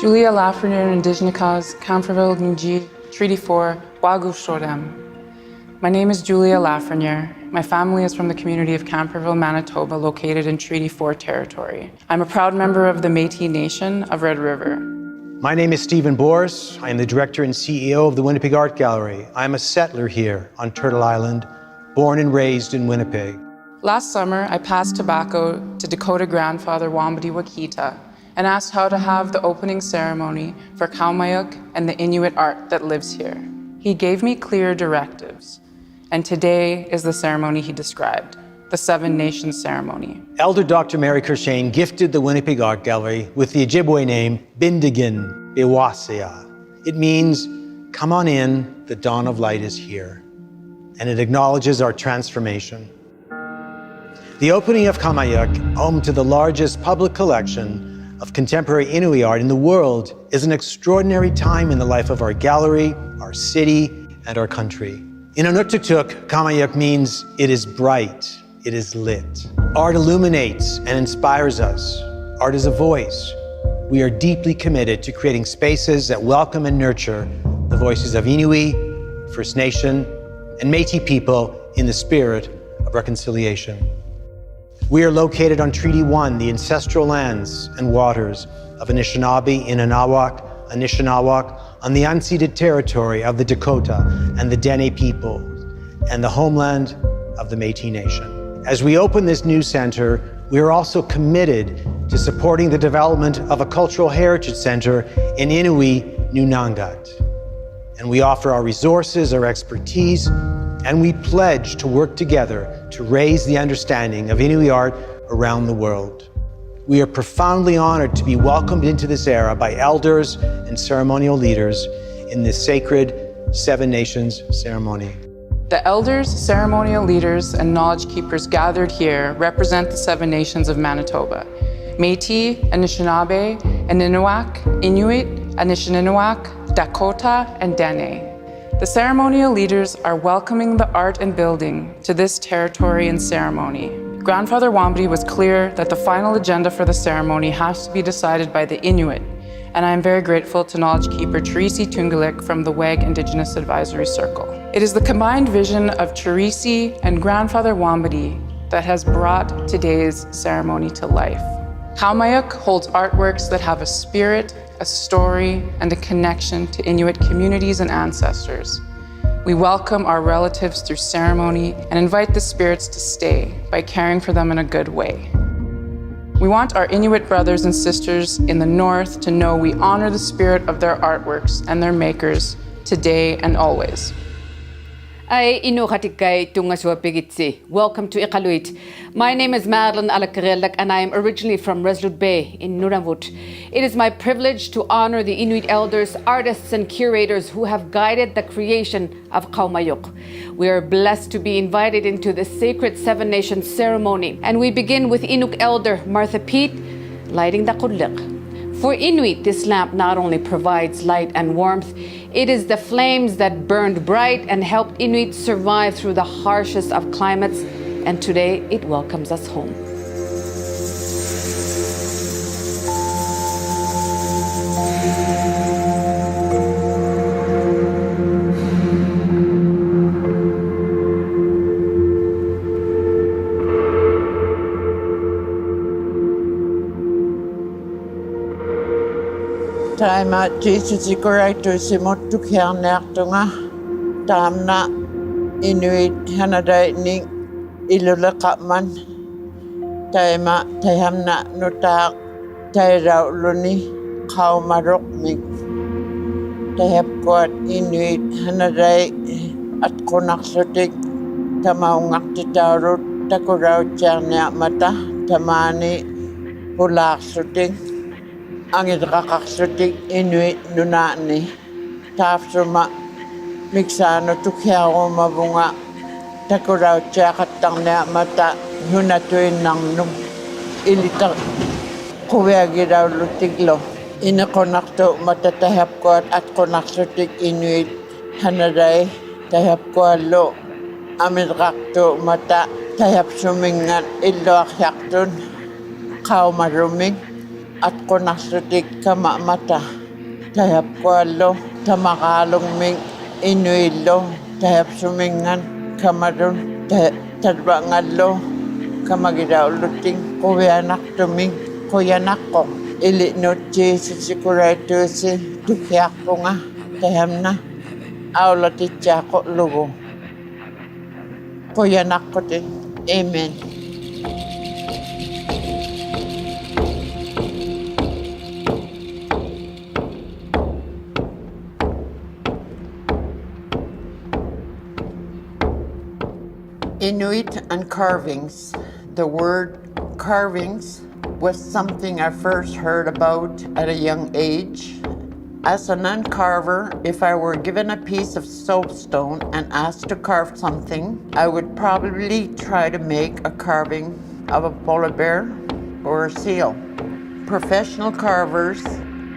Julia Lafreniere Indigenicas, Camfreville, Nunji, Treaty 4, WAG-Qaumajuq. My name is Julia Lafreniere. My family is from the community of Camfreville, Manitoba, located in Treaty 4 territory. I'm a proud member of the Metis Nation of Red River. My name is Stephen Boris. I am the director and CEO of the Winnipeg Art Gallery. I am a settler here on Turtle Island, born and raised in Winnipeg. Last summer, I passed tobacco to Dakota grandfather Wambadi Wakita and asked how to have the opening ceremony for Qaumajuq and the Inuit art that lives here. He gave me clear directives, and today is the ceremony he described, the Seven Nations ceremony. Elder Dr. Mary Kershane gifted the Winnipeg Art Gallery with the Ojibwe name Bindigin Bewasea. It means, come on in, the dawn of light is here. And it acknowledges our transformation. The opening of Qaumajuq, home to the largest public collection of contemporary Inuit art in the world, is an extraordinary time in the life of our gallery, our city, and our country. In Inuktitut, Qaumajuq means it is bright, it is lit. Art illuminates and inspires us. Art is a voice. We are deeply committed to creating spaces that welcome and nurture the voices of Inuit, First Nation, and Métis people in the spirit of reconciliation. We are located on Treaty 1, the ancestral lands and waters of Anishinaabe, Anishinawak, on the unceded territory of the Dakota and the Dene people, and the homeland of the Métis Nation. As we open this new center, we are also committed to supporting the development of a cultural heritage center in Inuit Nunangat. And we offer our resources, our expertise, and we pledge to work together to raise the understanding of Inuit art around the world. We are profoundly honored to be welcomed into this era by elders and ceremonial leaders in this sacred Seven Nations ceremony. The elders, ceremonial leaders, and knowledge keepers gathered here represent the Seven Nations of Manitoba: Métis, Anishinaabe, Aninuak, Inuit, Anishinaabe, Dakota, and Dene. The ceremonial leaders are welcoming the art and building to this territory and ceremony. Grandfather Wambadi was clear that the final agenda for the ceremony has to be decided by the Inuit, and I am very grateful to knowledge keeper Teresi Tungulik from the WAG Indigenous Advisory Circle. It is the combined vision of Teresi and Grandfather Wambadi that has brought today's ceremony to life. Qaumajuq holds artworks that have a spirit, a story, and a connection to Inuit communities and ancestors. We welcome our relatives through ceremony and invite the spirits to stay by caring for them in a good way. We want our Inuit brothers and sisters in the North to know we honor the spirit of their artworks and their makers today and always. Ay inukatikay tungaswa pigitsi. Welcome to Iqaluit. My name is Madeline Alakarelak and I am originally from Resolute Bay in Nunavut. It is my privilege to honor the Inuit elders, artists, and curators who have guided the creation of Qaumajuq. We are blessed to be invited into the sacred Seven Nations ceremony, and we begin with Inuk elder Martha Pete lighting the kudlik. For Inuit, this lamp not only provides light and warmth, it is the flames that burned bright and helped Inuit survive through the harshest of climates, and today it welcomes us home. Taima Jesus ikoraitu simottu kiarneartunga taamna Inuit hanadai ning ilulaqaman taima tahamna nutak tairauluni Qaumajuq mik tahapkuat Inuit hanadai atqunaqsutik tamaungaqtitaurut takurautsiarniarmata tamani pulaaqsutik angitqaqaqsutik Inuit nunaani taafsuma miksano tukhiarumavunga takurautsiaqattarniarmata nunatuinnarnum ilita quviagiraulutiklo ineqonaqtu matatahapkuat atqunaqsutik Inuit hanadai tahapkuallu amitqaqtu mata tahapsumingat illuaqsiaqtun Qaumarumik atqunaqsutik kamamata tahapkuallu tamaqaalungmik Inuillo tahapsumingan kamarun tadbangallo kamagirauluting quvianaqtumik quyanaqko ilinut Jesus ikuraytusi tukhiaqpunga tahamna aulatitsaaqo lugu quyanaqquti amen. Inuit and carvings. The word carvings was something I first heard about at a young age. As a non-carver, if I were given a piece of soapstone and asked to carve something, I would probably try to make a carving of a polar bear or a seal. Professional carvers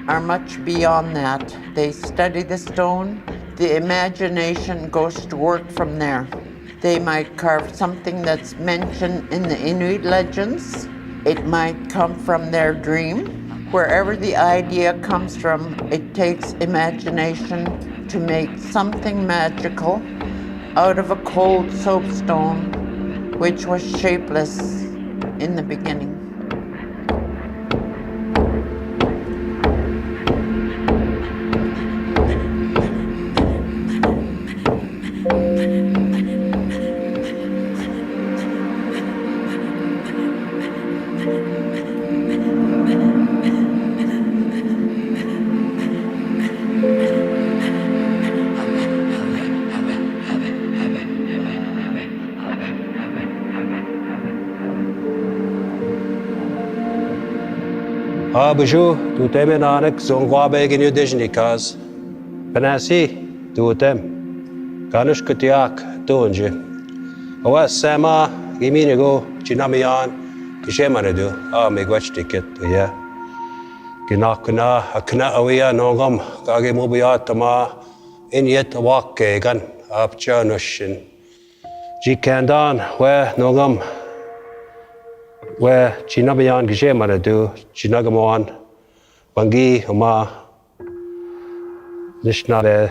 are much beyond that. They study the stone. The imagination goes to work from there. They might carve something that's mentioned in the Inuit legends. It might come from their dream. Wherever the idea comes from, it takes imagination to make something magical out of a cold soapstone, which was shapeless in the beginning. Bonjour, tout est menanek, zongwabeg in udijnikas. Penasi, tuutem. Kanish kutiak, tuunji. Awa sama, giminigo, chinamian, kishemanadu, migwach ticket, yeah. Kinakuna, akna awia nongam, kage mubiatama, inyet wakegan, apchanushin. Jikandan, where nongam. Where Chinabayan Gishemanadu, Chinagamoan, Bangi, Oma, Nishnade,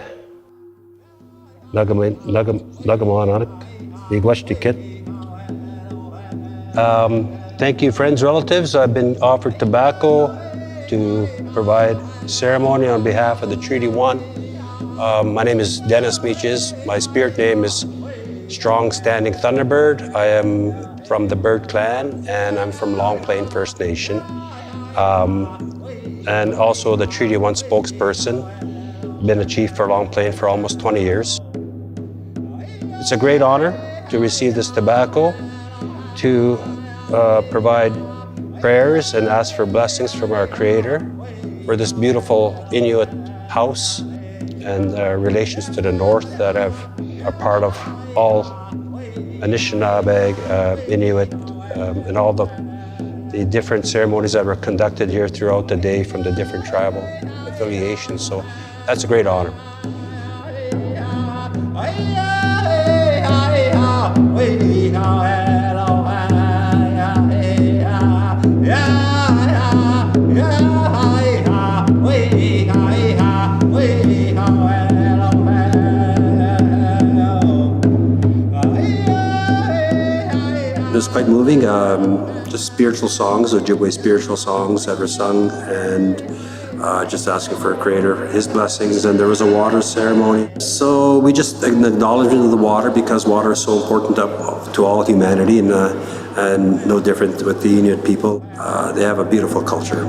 Lagamoananak, Igwash ticket. Thank you, friends, relatives. I've been offered tobacco to provide ceremony on behalf of the Treaty 1. My name is Dennis Meaches. My spirit name is Strong Standing Thunderbird. I am from the Bird Clan, and I'm from Long Plain First Nation. And also the Treaty 1 spokesperson. Been a chief for Long Plain for almost 20 years. It's a great honor to receive this tobacco, to provide prayers and ask for blessings from our Creator for this beautiful Inuit house and relations to the north that are part of all Anishinaabe, Inuit, and all the different ceremonies that were conducted here throughout the day from the different tribal affiliations. So that's a great honor. It was quite moving. The spiritual songs, Ojibwe spiritual songs that were sung, and just asking for Creator, His blessings, and there was a water ceremony. So we just an acknowledgement of the water because water is so important to all humanity, and no different with the Inuit people. They have a beautiful culture.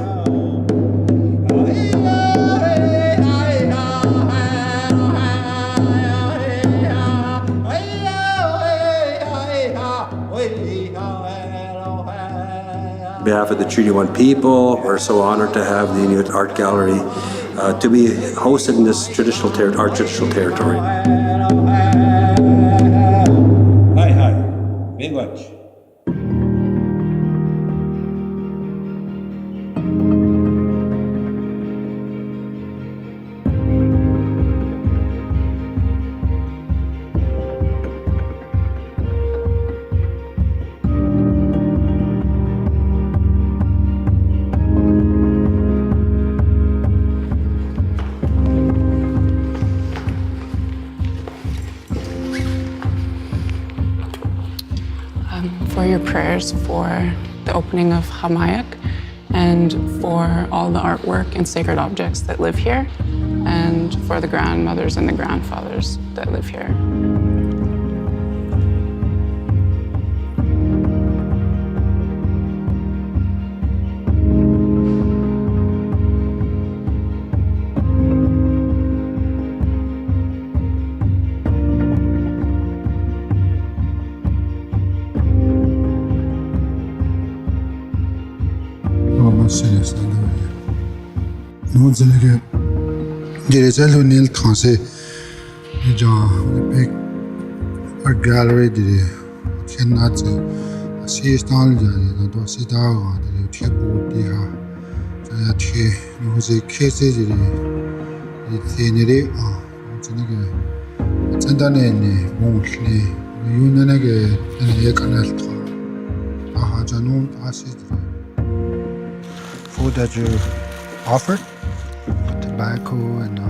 On behalf of the Treaty 1 people, we're so honored to have the Inuit Art Gallery to be hosted in this our traditional territory. Hi, big watch. For your prayers for the opening of Qaumajuq and for all the artwork and sacred objects that live here, and for the grandmothers and the grandfathers that live here. Nous allons diriger le Nil Transit. Nous allons art gallery de Kenat. Asi style de do sida de tiapo dia. Ya thi nous kese de tenere tendane ne montle. Yunana ge ne kanal tra. Aha janu asi food that you offered, tobacco, and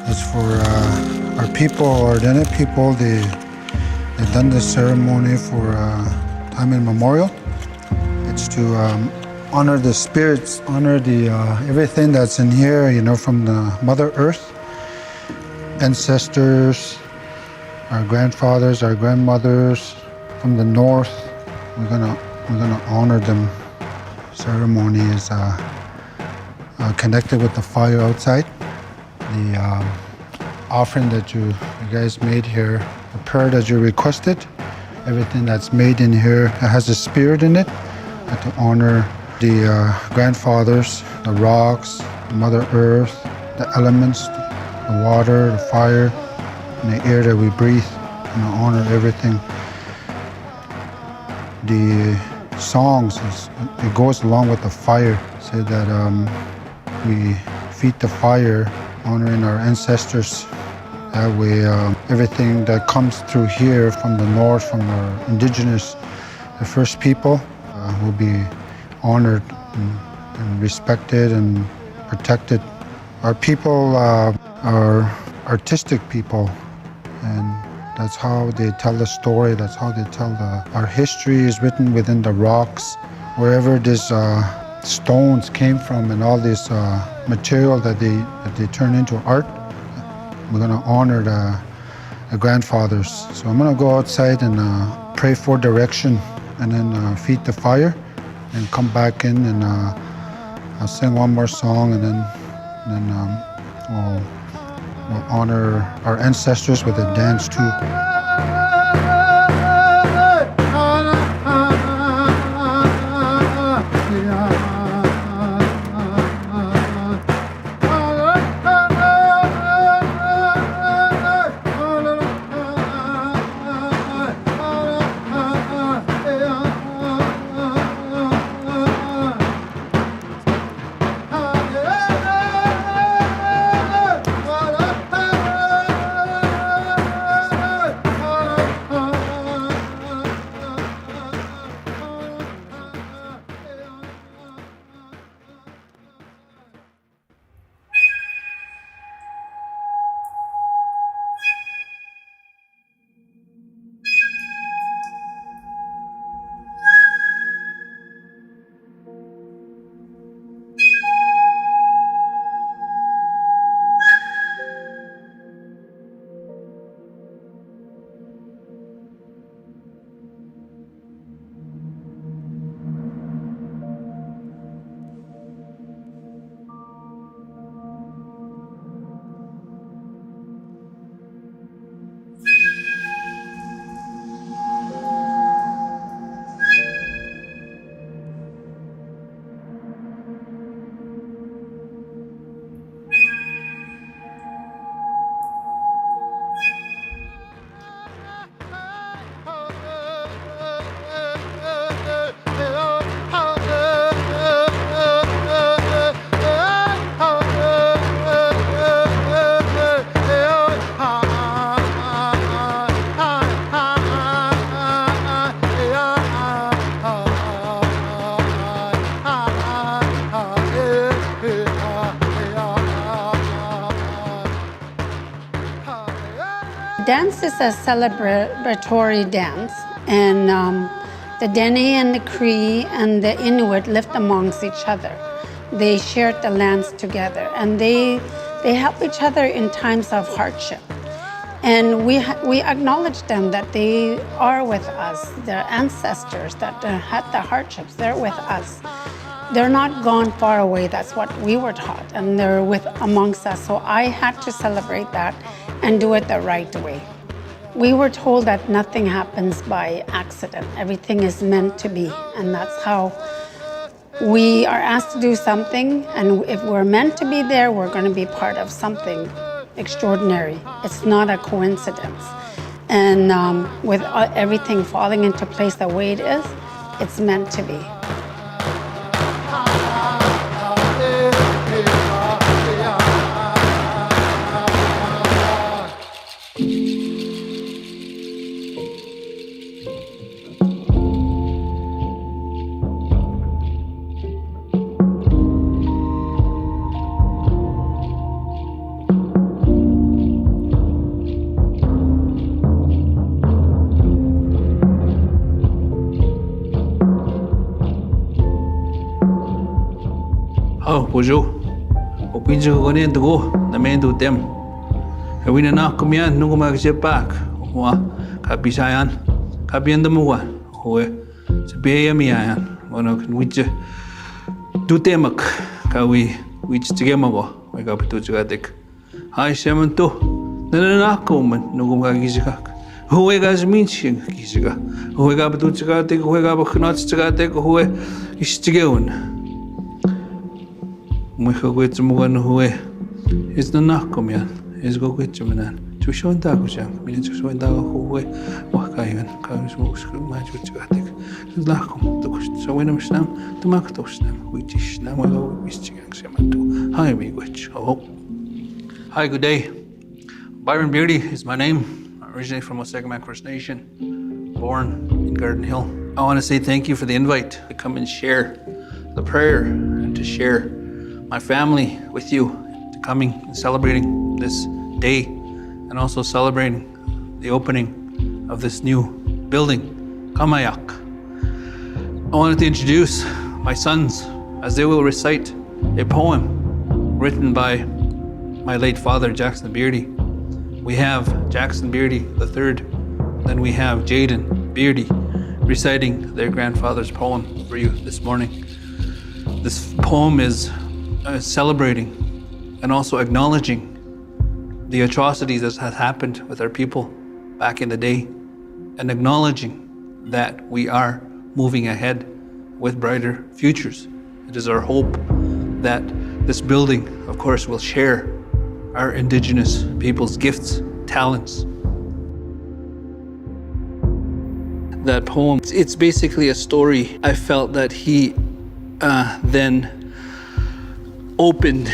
it's for our people, our Inuit people. They've done this ceremony for time immemorial. It's to honor the spirits, honor the everything that's in here, you know, from the Mother Earth, ancestors, our grandfathers, our grandmothers from the north. We're gonna honor them. Ceremony is connected with the fire outside. The offering that you guys made here, the prayer that you requested, everything that's made in here has a spirit in it, to honor the grandfathers, the rocks, the Mother Earth, the elements, the water, the fire, and the air that we breathe, and honor everything. The songs, it goes along with the fire, so that we feed the fire, honoring our ancestors. That way, everything that comes through here from the north, from our indigenous, the first people, will be honored and respected and protected. Our people are artistic people, and that's how they tell the story. That's how they tell our history is written within the rocks. Wherever these stones came from and all this material that they turn into art, we're gonna honor the grandfathers. So I'm gonna go outside and pray for direction, and then feed the fire, and come back in, and I'll sing one more song, and then we'll honor our ancestors with a dance too. dance is a celebratory dance, and the Dene and the Cree and the Inuit lived amongst each other. They shared the lands together, and they help each other in times of hardship. And we acknowledge them that they are with us. Their ancestors that had the hardships, they're with us. They're not gone far away. That's what we were taught, and they're amongst us. So I had to celebrate that and do it the right way. We were told that nothing happens by accident. Everything is meant to be, and that's how we are asked to do something, and if we're meant to be there, we're going to be part of something extraordinary. It's not a coincidence. And with everything falling into place the way it is, it's meant to be. Bonjour. Opinjo gonen dugo na mendo dem. Hawina na kumian nungu magsepak. Wa kabisayan. Kabienda muwa. Hoe. Sebeya miayan. Ono kunwije dutemak kawi wich tigemago. We ga betu jagadik. Hai semanto. Na komen nungu magisikak. Hoe ga zminching gisika. Hoe ga betu jagadik. Hoe ga beknat jagadik. Hoe is tigeun. Muiха gwetsa mugan hue is na nakomian is go gwetsa manan tu shon ta ko jam min tu shon ta hue wa kaigan ka smus ma chu tsatik lakom to so when I'm snam to mak to snam which is now I go is chigang semantu hi me gwetch oh hi, good day. Byron Beardy is my name. I'm originally from Osagamok First Nation, born in Garden Hill. I want to say thank you for the invite to come and share the prayer and to share my family with you, to coming and celebrating this day and also celebrating the opening of this new building, Qaumajuq. I wanted to introduce my sons as they will recite a poem written by my late father, Jackson Beardy. We have Jackson Beardy III, then we have Jaden Beardy reciting their grandfather's poem for you this morning. This poem is celebrating and also acknowledging the atrocities that had happened with our people back in the day, and acknowledging that we are moving ahead with brighter futures. It is our hope that this building, of course, will share our Indigenous people's gifts, talents. That poem, it's basically a story. I felt that he then opened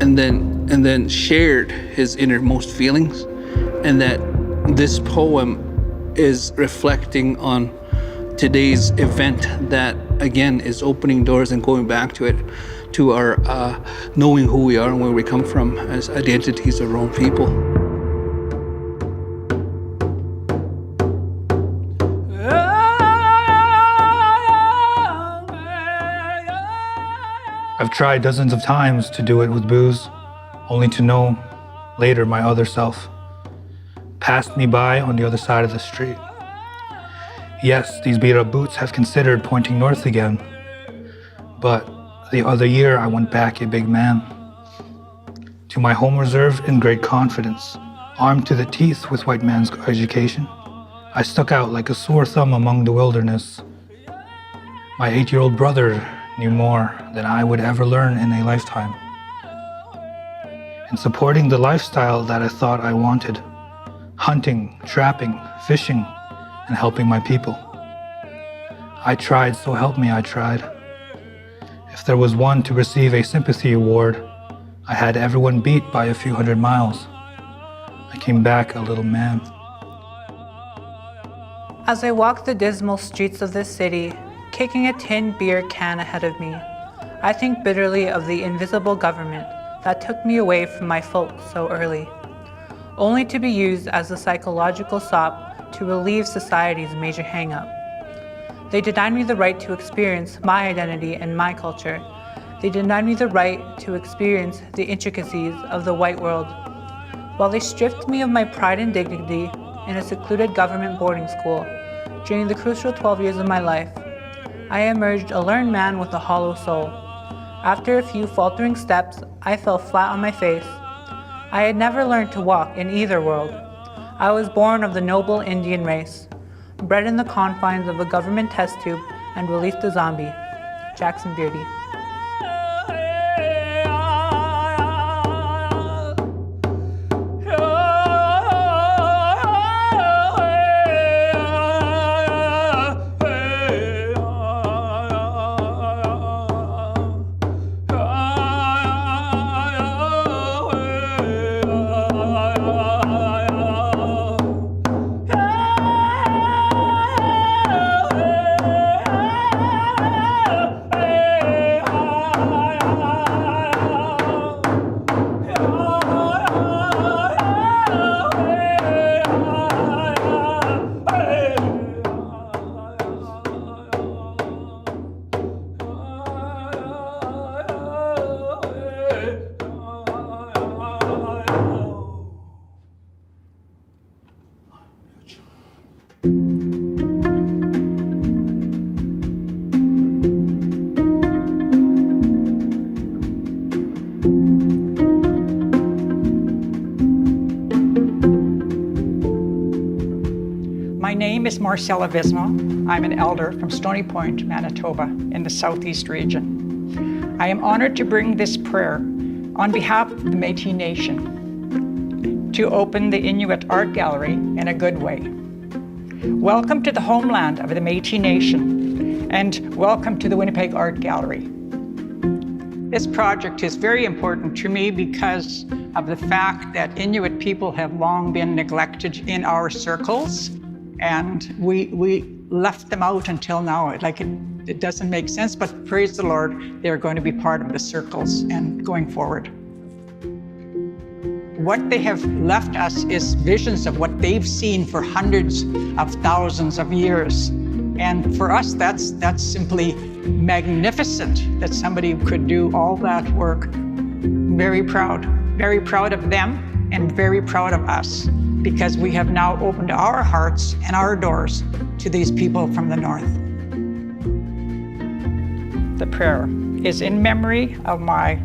and then shared his innermost feelings, and that this poem is reflecting on today's event that again is opening doors and going back to it, to our knowing who we are and where we come from as identities of our own people. I've tried dozens of times to do it with booze, only to know later my other self passed me by on the other side of the street. Yes, these beat-up boots have considered pointing north again, but the other year I went back a big man. To my home reserve in great confidence, armed to the teeth with white man's education, I stuck out like a sore thumb among the wilderness. My 8-year-old brother knew more than I would ever learn in a lifetime. In supporting the lifestyle that I thought I wanted, hunting, trapping, fishing, and helping my people. I tried, so help me, I tried. If there was one to receive a sympathy award, I had everyone beat by a few hundred miles. I came back a little man. As I walk the dismal streets of this city, kicking a tin beer can ahead of me, I think bitterly of the invisible government that took me away from my folk so early. only to be used as a psychological sop to relieve society's major hang-up. They denied me the right to experience my identity and my culture. They denied me the right to experience the intricacies of the white world. While they stripped me of my pride and dignity in a secluded government boarding school, during the crucial 12 years of my life, I emerged a learned man with a hollow soul. After a few faltering steps, I fell flat on my face. I had never learned to walk in either world. I was born of the noble Indian race, bred in the confines of a government test tube and released a zombie. Jackson Beardy. My name is Marcella Visma. I'm an elder from Stony Point, Manitoba, in the Southeast region. I am honored to bring this prayer on behalf of the Métis Nation to open the Inuit Art Gallery in a good way. Welcome to the homeland of the Métis Nation, and welcome to the Winnipeg Art Gallery. This project is very important to me because of the fact that Inuit people have long been neglected in our circles, and we left them out until now. It doesn't make sense, but praise the Lord, they're going to be part of the circles and going forward. What they have left us is visions of what they've seen for hundreds of thousands of years. And for us, that's simply magnificent that somebody could do all that work. Very proud of them and very proud of us, because we have now opened our hearts and our doors to these people from the north. The prayer is in memory of my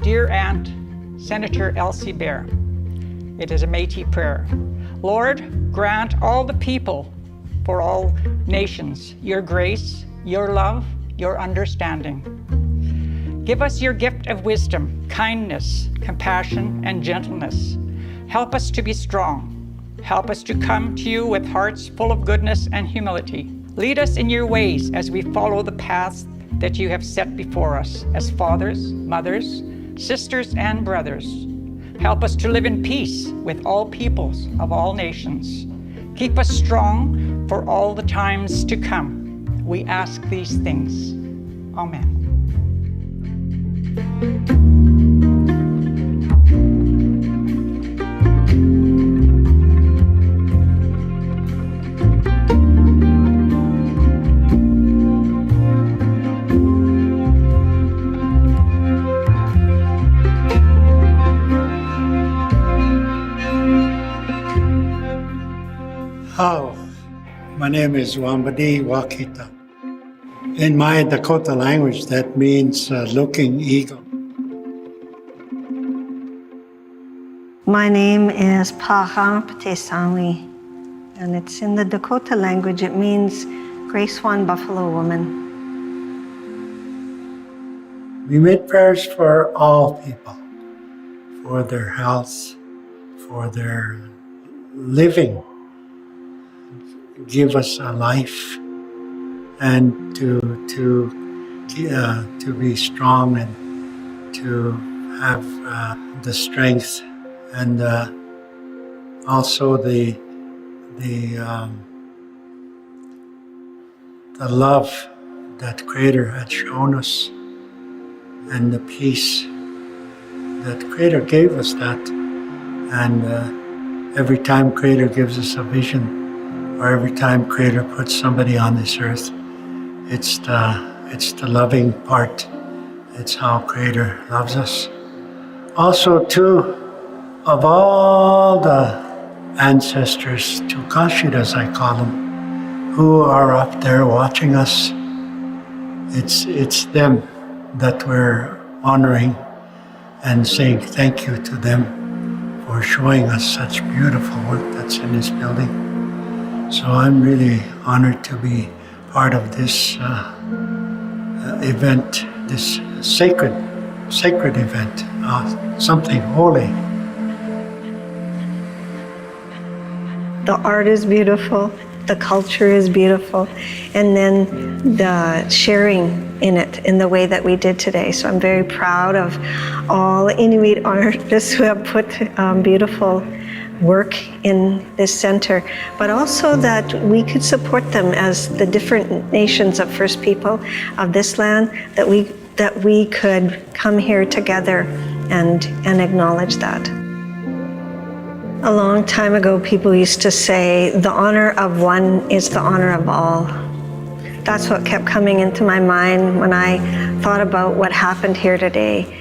dear aunt, Senator Elsie Bear. It is a Métis prayer. Lord, grant all the people for all nations your grace, your love, your understanding. Give us your gift of wisdom, kindness, compassion, and gentleness. Help us to be strong. Help us to come to you with hearts full of goodness and humility. Lead us in your ways as we follow the paths that you have set before us as fathers, mothers, sisters, and brothers. Help us to live in peace with all peoples of all nations. Keep us strong for all the times to come. We ask these things. Amen. Hello, my name is Wambadi Wakita. In my Dakota language, that means looking eagle. My name is Paha Patesawi, and it's in the Dakota language. It means Grace One Buffalo Woman. We made prayers for all people, for their health, for their living. Give us a life, and to be strong and to have the strength, and also the love that Creator had shown us, and the peace that Creator gave us that, And every time Creator gives us a vision, or every time Creator puts somebody on this earth, it's the loving part. It's how Creator loves us. Also, too, of all the ancestors, Tukashidas I call them, who are up there watching us, it's them that we're honoring and saying thank you to them for showing us such beautiful work that's in this building. So I'm really honored to be part of this event, this sacred event, something holy. The art is beautiful, the culture is beautiful, and then the sharing in it in the way that we did today. So I'm very proud of all Inuit artists who have put beautiful work in this center, but also that we could support them as the different nations of First People of this land, that we could come here together and acknowledge that. A long time ago, people used to say, the honor of one is the honor of all. That's what kept coming into my mind when I thought about what happened here today.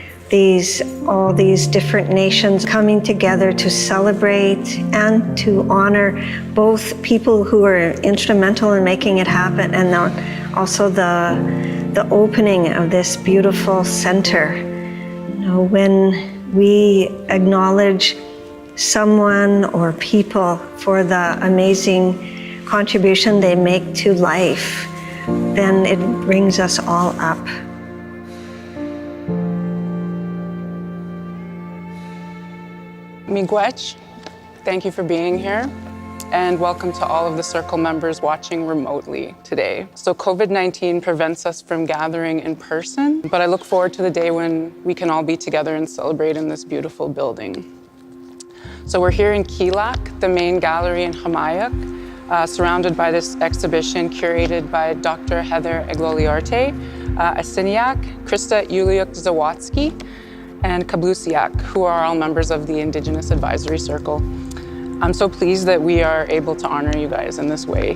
All these different nations coming together to celebrate and to honor both people who were instrumental in making it happen, and also the opening of this beautiful center. You know, when we acknowledge someone or people for the amazing contribution they make to life, then it brings us all up. Miigwech, thank you for being here, and welcome to all of the Circle members watching remotely today. So COVID-19 prevents us from gathering in person, but I look forward to the day when we can all be together and celebrate in this beautiful building. So we're here in Kilak, the main gallery in Qaumajuq, surrounded by this exhibition curated by Dr. Heather Egloliarte, Asiniak, Krista Yuliuk-Zawatsky, and Kablusiak, who are all members of the Indigenous Advisory Circle. I'm so pleased that we are able to honor you guys in this way.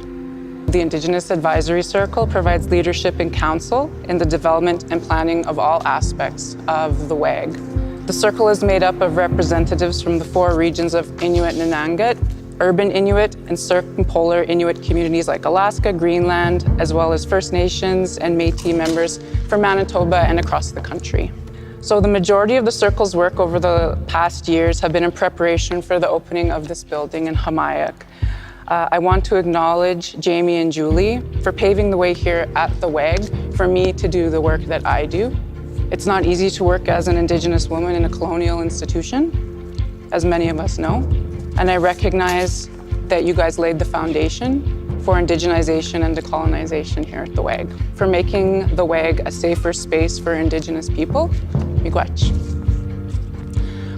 The Indigenous Advisory Circle provides leadership and counsel in the development and planning of all aspects of the WAG. The circle is made up of representatives from the 4 regions of Inuit Nanangat, urban Inuit, and circumpolar Inuit communities like Alaska, Greenland, as well as First Nations and Métis members from Manitoba and across the country. So the majority of the circle's work over the past years have been in preparation for the opening of this building in Qaumajuq. I want to acknowledge Jamie and Julie for paving the way here at the WAG for me to do the work that I do. It's not easy to work as an Indigenous woman in a colonial institution, as many of us know, and I recognize that you guys laid the foundation for indigenization and decolonization here at the WAG, for making the WAG a safer space for Indigenous people. Miigwech.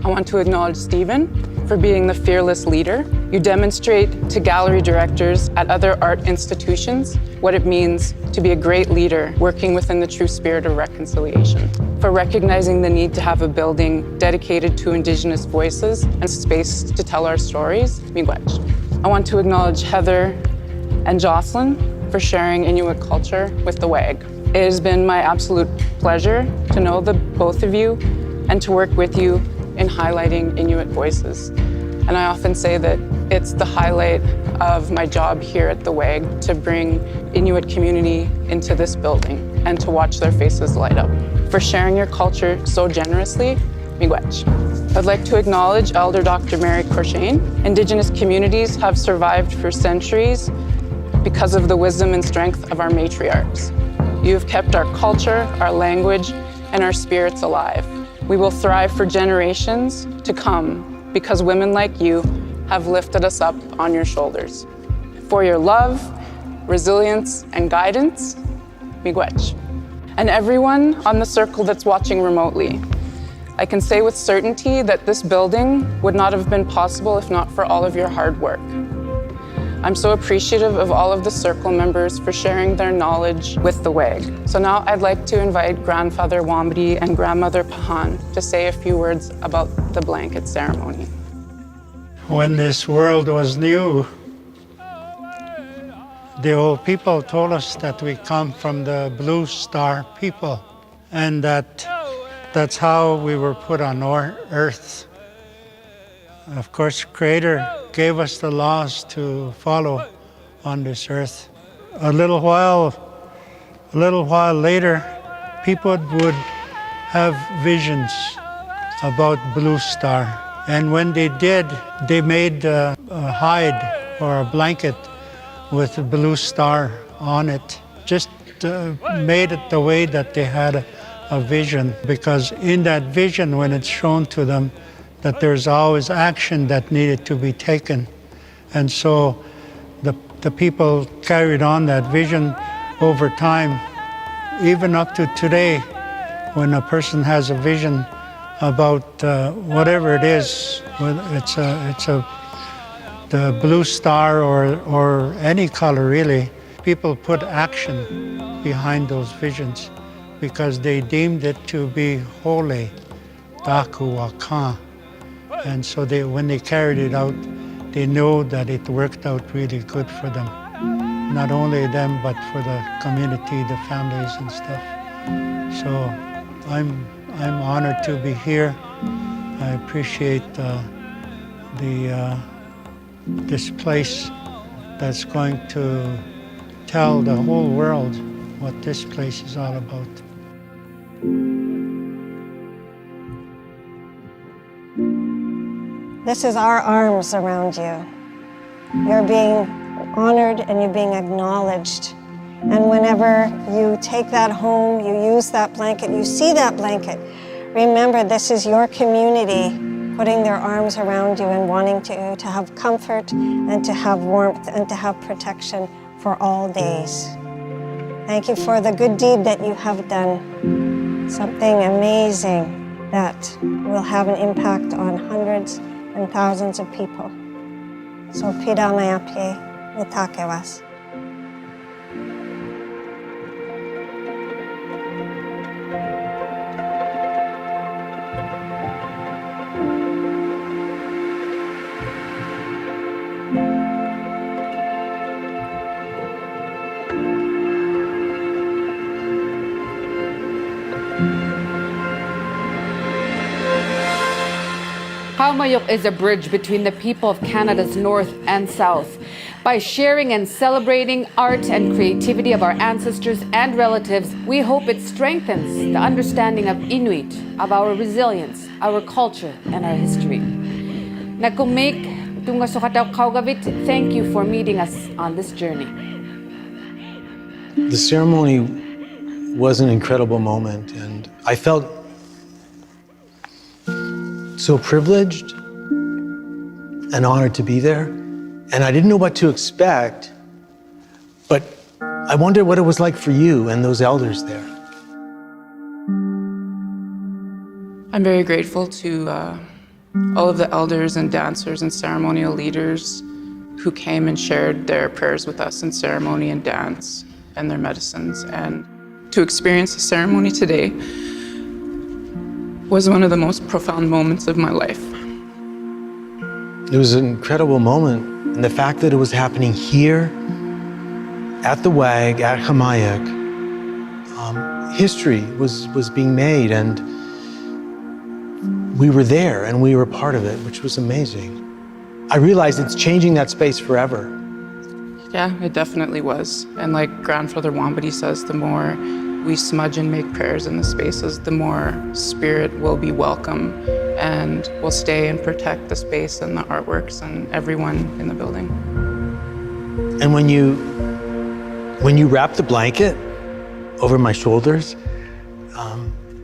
I want to acknowledge Stephen for being the fearless leader. You demonstrate to gallery directors at other art institutions what it means to be a great leader working within the true spirit of reconciliation, for recognizing the need to have a building dedicated to Indigenous voices and space to tell our stories. Miigwech. I want to acknowledge Heather and Jocelyn for sharing Inuit culture with the WAG. It has been my absolute pleasure to know the both of you and to work with you in highlighting Inuit voices. And I often say that it's the highlight of my job here at the WAG to bring Inuit community into this building and to watch their faces light up. For sharing your culture so generously, miigwech. I'd like to acknowledge Elder Dr. Mary Corshane. Indigenous communities have survived for centuries because of the wisdom and strength of our matriarchs. You have kept our culture, our language, and our spirits alive. We will thrive for generations to come because women like you have lifted us up on your shoulders. For your love, resilience, and guidance, miigwech. And everyone on the circle that's watching remotely, I can say with certainty that this building would not have been possible if not for all of your hard work. I'm so appreciative of all of the circle members for sharing their knowledge with the WAG. So now I'd like to invite Grandfather Wambadi and Grandmother Pahan to say a few words about the blanket ceremony. When this world was new, the old people told us that we come from the Blue Star people, and that's how we were put on earth. Of course, Creator gave us the laws to follow on this earth. A little while later, people would have visions about Blue Star. And when they did, they made a hide or a blanket with a Blue Star on it. Just made it the way that they had a vision. Because in that vision, when it's shown to them, that there's always action that needed to be taken. And so the people carried on that vision over time, even up to today, when a person has a vision about whatever it is, whether it's the Blue Star or any color really, people put action behind those visions because they deemed it to be holy, Daku. And so when they carried it out, they know that it worked out really good for them. Not only them, but for the community, the families and stuff. So I'm honored to be here. I appreciate this place that's going to tell the whole world what this place is all about. This is our arms around you. You're being honored and you're being acknowledged. And whenever you take that home, you use that blanket, you see that blanket, remember this is your community putting their arms around you and wanting to have comfort and to have warmth and to have protection for all days. Thank you for the good deed that you have done. Something amazing that will have an impact on hundreds and thousands of people. So pida mayapye nitakewas. Qaumajuq is a bridge between the people of Canada's north and south. By sharing and celebrating art and creativity of our ancestors and relatives, we hope it strengthens the understanding of Inuit, of our resilience, our culture, and our history. Nakumek tungasukataw kaugavit, thank you for meeting us on this journey. The ceremony was an incredible moment, and I felt so privileged and honored to be there. And I didn't know what to expect, but I wondered what it was like for you and those elders there. I'm very grateful to all of the elders and dancers and ceremonial leaders who came and shared their prayers with us in ceremony and dance and their medicines. And to experience the ceremony today was one of the most profound moments of my life. It was an incredible moment, and the fact that it was happening here at the WAG, at Qaumajuq, history was being made, and we were there and we were part of it, which was amazing. I realized it's changing that space forever. Yeah, it definitely was. And like Grandfather Wambadi says, the more we smudge and make prayers in the spaces, the more spirit will be welcome and will stay and protect the space and the artworks and everyone in the building. And when you wrap the blanket over my shoulders,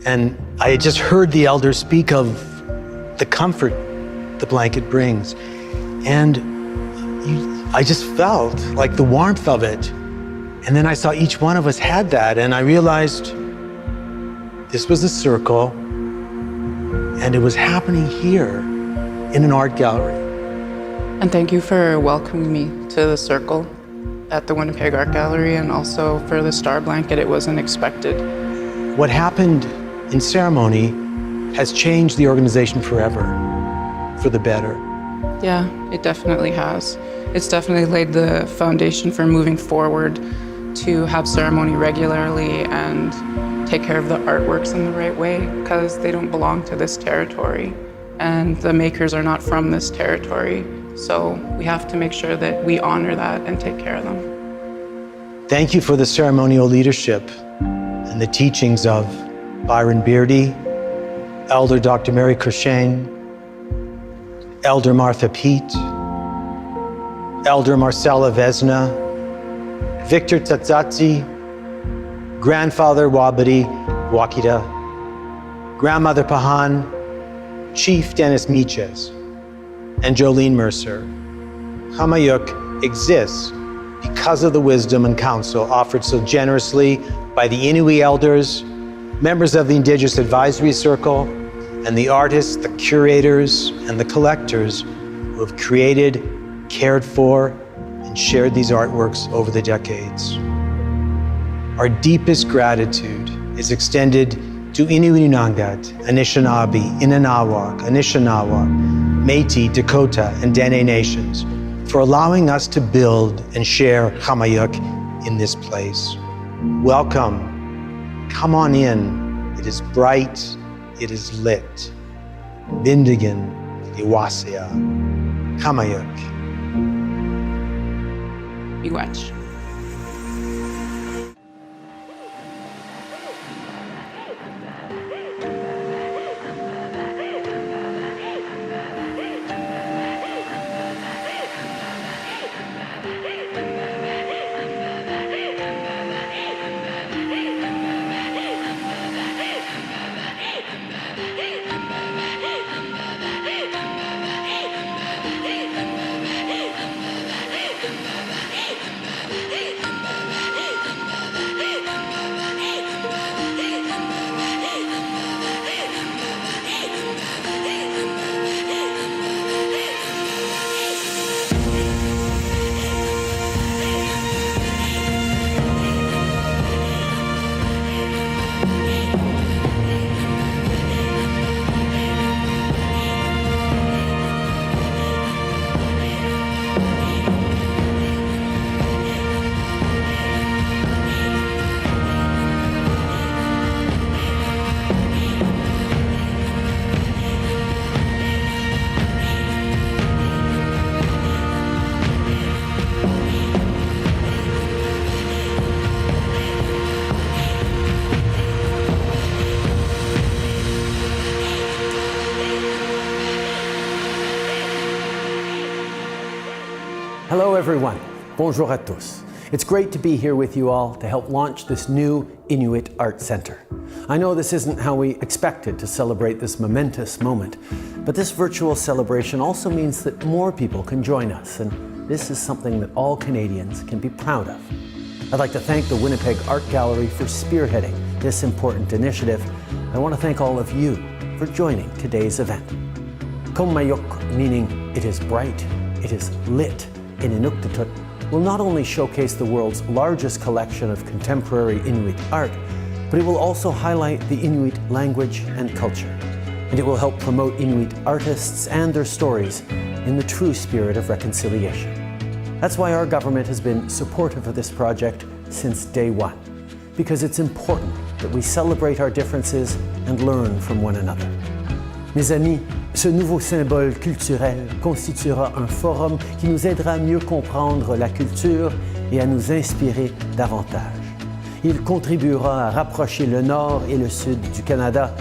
and I just heard the elders speak of the comfort the blanket brings, and I just felt like the warmth of it. And then I saw each one of us had that, and I realized this was a circle, and it was happening here in an art gallery. And thank you for welcoming me to the circle at the Winnipeg Art Gallery, and also for the star blanket. It wasn't expected. What happened in ceremony has changed the organization forever, for the better. Yeah, it definitely has. It's definitely laid the foundation for moving forward to have ceremony regularly and take care of the artworks in the right way, because they don't belong to this territory and the makers are not from this territory. So we have to make sure that we honor that and take care of them. Thank you for the ceremonial leadership and the teachings of Byron Beardy, Elder Dr. Mary Kershane, Elder Martha Pete, Elder Marcella Vesna, Victor Tatsatsi, Grandfather Wabadi Wakita, Grandmother Pahan, Chief Dennis Miches, and Jolene Mercer. Qaumajuq exists because of the wisdom and counsel offered so generously by the Inuit elders, members of the Indigenous Advisory Circle, and the artists, the curators, and the collectors who have created, cared for, and shared these artworks over the decades. Our deepest gratitude is extended to Inuit, Anishinaabe, Inanawak, Anishinawa, Metis, Dakota, and Dene nations for allowing us to build and share Qaumajuq in this place. Welcome. Come on in. It is bright. It is lit. Bindigan, Iwasia, Qaumajuq. Miigwech. Hello everyone, bonjour à tous. It's great to be here with you all to help launch this new Inuit Art Center. I know this isn't how we expected to celebrate this momentous moment, but this virtual celebration also means that more people can join us, and this is something that all Canadians can be proud of. I'd like to thank the Winnipeg Art Gallery for spearheading this important initiative. I want to thank all of you for joining today's event. Qaumajuq, meaning it is bright, it is lit, in Inuk will not only showcase the world's largest collection of contemporary Inuit art, but it will also highlight the Inuit language and culture. And it will help promote Inuit artists and their stories in the true spirit of reconciliation. That's why our government has been supportive of this project since day one, because it's important that we celebrate our differences and learn from one another. Mes amis, ce nouveau symbole culturel constituera un forum qui nous aidera à mieux comprendre la culture et à nous inspirer davantage. Il contribuera à rapprocher le nord et le sud du Canada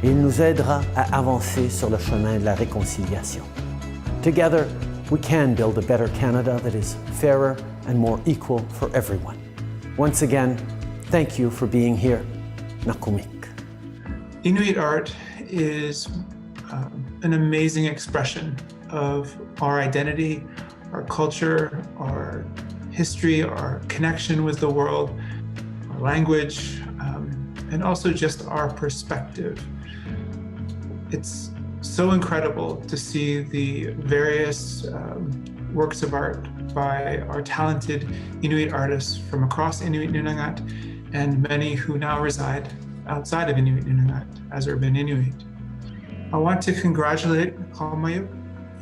et il nous aidera à avancer sur le chemin de la réconciliation. Together, we can build a better Canada that is fairer and more equal for everyone. Once again, thank you for being here. Nakumik. Inuit art is an amazing expression of our identity, our culture, our history, our connection with the world, our language, and also just our perspective. It's so incredible to see the various works of art by our talented Inuit artists from across Inuit Nunangat and many who now reside outside of Inuit Nunangat as urban Inuit. I want to congratulate Qaumajuq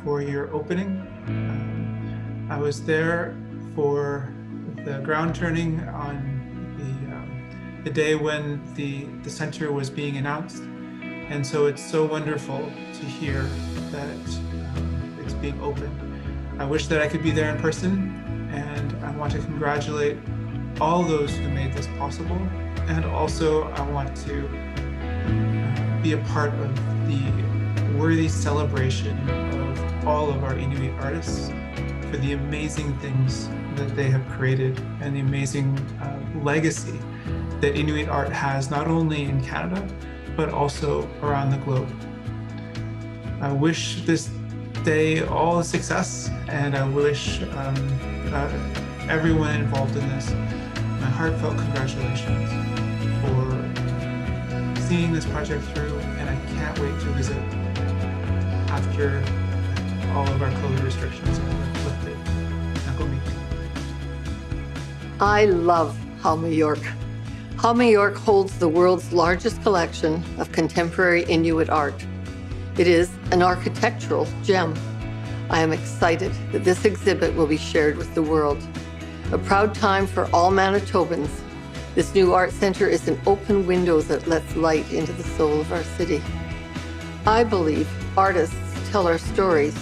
for your opening. I was there for the ground turning on the day when the center was being announced. And so it's so wonderful to hear that it's being opened. I wish that I could be there in person, and I want to congratulate all those who made this possible. And also I want to be a part of the worthy celebration of all of our Inuit artists for the amazing things that they have created and the amazing legacy that Inuit art has, not only in Canada, but also around the globe. I wish this day all success, and I wish everyone involved in this my heartfelt congratulations for seeing this project through, and I can't wait to visit after all of our COVID restrictions are lifted. I love Qaumajuq. Qaumajuq holds the world's largest collection of contemporary Inuit art. It is an architectural gem. I am excited that this exhibit will be shared with the world. A proud time for all Manitobans. This new art center is an open window that lets light into the soul of our city. I believe artists tell our stories.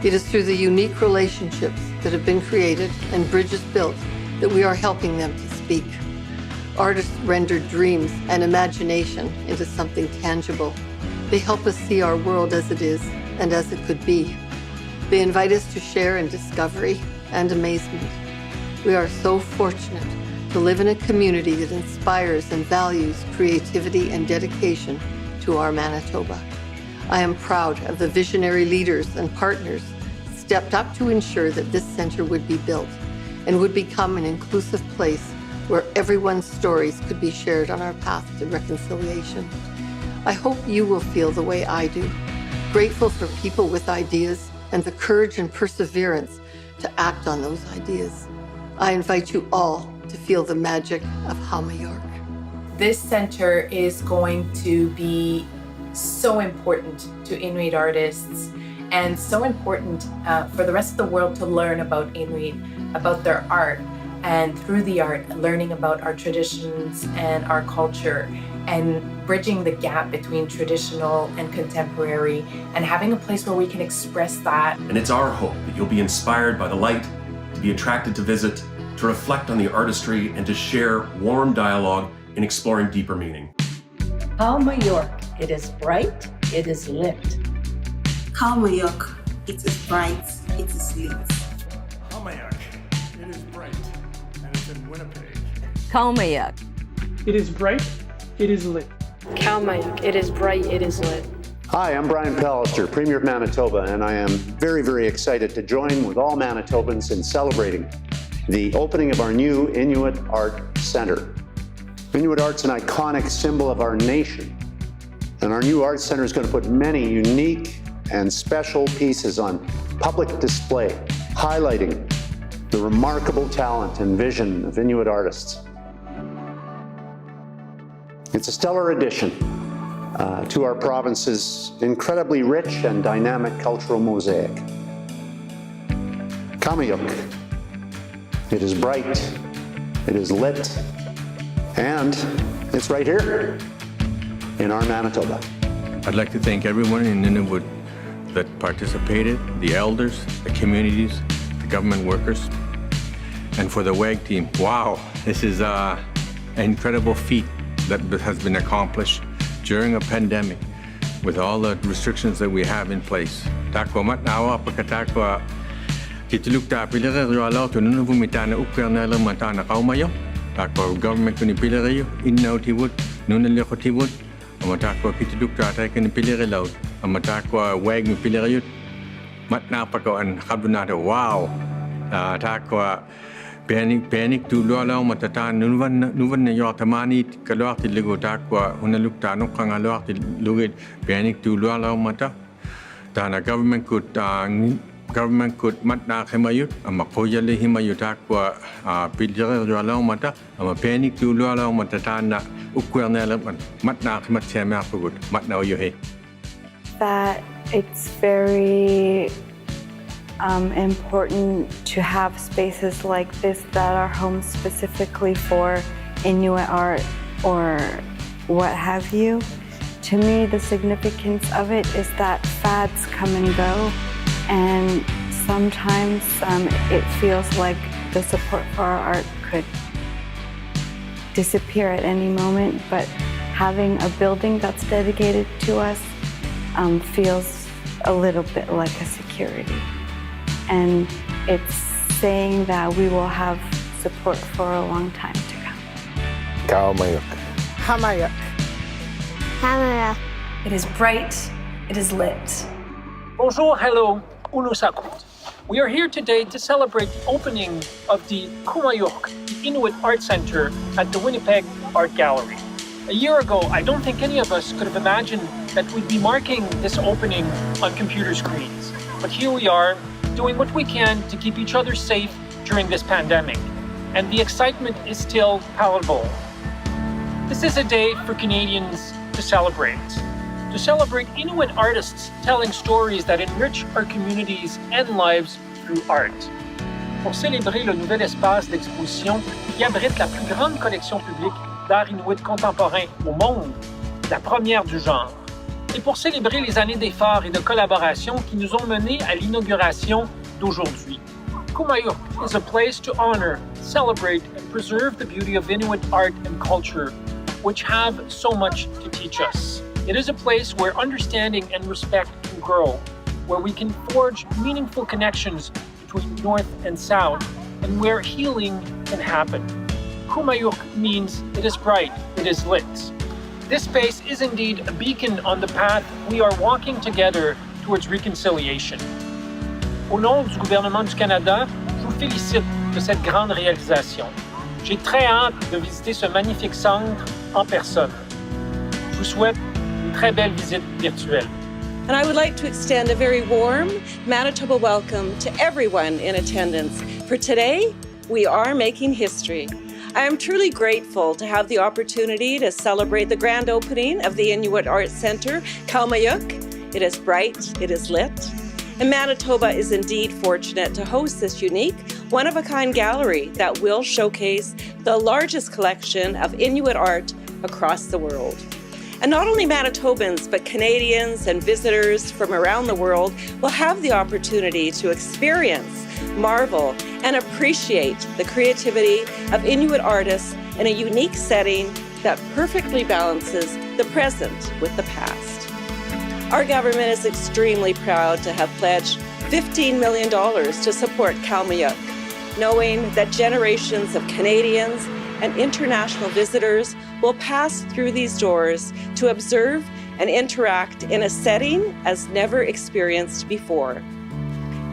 It is through the unique relationships that have been created and bridges built that we are helping them to speak. Artists render dreams and imagination into something tangible. They help us see our world as it is and as it could be. They invite us to share in discovery and amazement. We are so fortunate to live in a community that inspires and values creativity and dedication to our Manitoba. I am proud of the visionary leaders and partners who stepped up to ensure that this center would be built and would become an inclusive place where everyone's stories could be shared on our path to reconciliation. I hope you will feel the way I do, grateful for people with ideas and the courage and perseverance to act on those ideas. I invite you all to feel the magic of Qaumajuq. This center is going to be so important to Inuit artists and so important for the rest of the world to learn about Inuit, about their art, and through the art, learning about our traditions and our culture and bridging the gap between traditional and contemporary and having a place where we can express that. And it's our hope that you'll be inspired by the light, to be attracted to visit, to reflect on the artistry, and to share warm dialogue in exploring deeper meaning. Qaumajuq, it is bright, it is lit. Qaumajuq, it is bright, it is lit. Qaumajuq, it is bright, and it's in Winnipeg. Qaumajuq, it is bright, it is lit. Qaumajuq, it is bright, it is lit. Hi, I'm Brian Pallister, Premier of Manitoba, and I am very, very excited to join with all Manitobans in celebrating the opening of our new Inuit Art Center. Inuit Art's an iconic symbol of our nation, and our new art center is going to put many unique and special pieces on public display, highlighting the remarkable talent and vision of Inuit artists. It's a stellar addition to our province's incredibly rich and dynamic cultural mosaic. Qaumajuq, it is bright, it is lit, and it's right here in our Manitoba. I'd like to thank everyone in Nunavut that participated, the elders, the communities, the government workers, and for the WAG team. Wow, this is an incredible feat that has been accomplished during a pandemic with all the restrictions that we have in place. Tako matnawa pagkatako kituluk ta pilere roalaw to Nunavut mitana ukernela matana Qaumajuq. Tako government kuni pilere innautiwut nunalikotiwut amatako kituluk ta ta kuni pilere law amatako WAG mi pilere matna pako an kabunata wow tako Panic tu luala matatan nuvan na yo tamani kalwak ti ligo takwa hunaluk tanok kang alwak ti lugit panic tu luala mata tana government could matna himayut amakoyale himayut takwa piljer luala mata ama panic tu luala matatan na ukwernela matna himatsema pugut matna yohe. That it's very important to have spaces like this that are home specifically for Inuit art or what have you. To me, the significance of it is that fads come and go, and sometimes it feels like the support for our art could disappear at any moment, but having a building that's dedicated to us feels a little bit like a security. And it's saying that we will have support for a long time to come. Qaumajuq. Qaumajuq. Qaumajuq. It is bright, it is lit. Bonjour, hello, unusakut. We are here today to celebrate the opening of the Qaumajuq, the Inuit Art Center at the Winnipeg Art Gallery. A year ago, I don't think any of us could have imagined that we'd be marking this opening on computer screens. But here we are, doing what we can to keep each other safe during this pandemic. And the excitement is still palatable. This is a day for Canadians to celebrate. To celebrate Inuit artists telling stories that enrich our communities and lives through art. Pour célébrer le nouvel espace d'exposition qui abrite la plus grande collection publique d'art inuit contemporain au monde, la première du genre. Et pour célébrer les années d'efforts et de collaboration qui nous ont menés à l'inauguration d'aujourd'hui. Qaumajuq is a place to honor, celebrate, and preserve the beauty of Inuit art and culture, which have so much to teach us. It is a place where understanding and respect can grow, where we can forge meaningful connections between North and South, and where healing can happen. Qaumajuq means it is bright, it is lit. This space is indeed a beacon on the path we are walking together towards reconciliation. Au nom du gouvernement du Canada, je vous félicite de cette grande réalisation. J'ai très hâte de visiter ce magnifique centre en personne. Je vous souhaite une très belle visite virtuelle. And I would like to extend a very warm Manitoba welcome to everyone in attendance. For today, we are making history. I am truly grateful to have the opportunity to celebrate the grand opening of the Inuit Art Center, Qaumajuq. It is bright, it is lit. And Manitoba is indeed fortunate to host this unique, one-of-a-kind gallery that will showcase the largest collection of Inuit art across the world. And not only Manitobans, but Canadians and visitors from around the world will have the opportunity to experience, marvel, and appreciate the creativity of Inuit artists in a unique setting that perfectly balances the present with the past. Our government is extremely proud to have pledged $15 million to support Qaumajuq, knowing that generations of Canadians and international visitors will pass through these doors to observe and interact in a setting as never experienced before.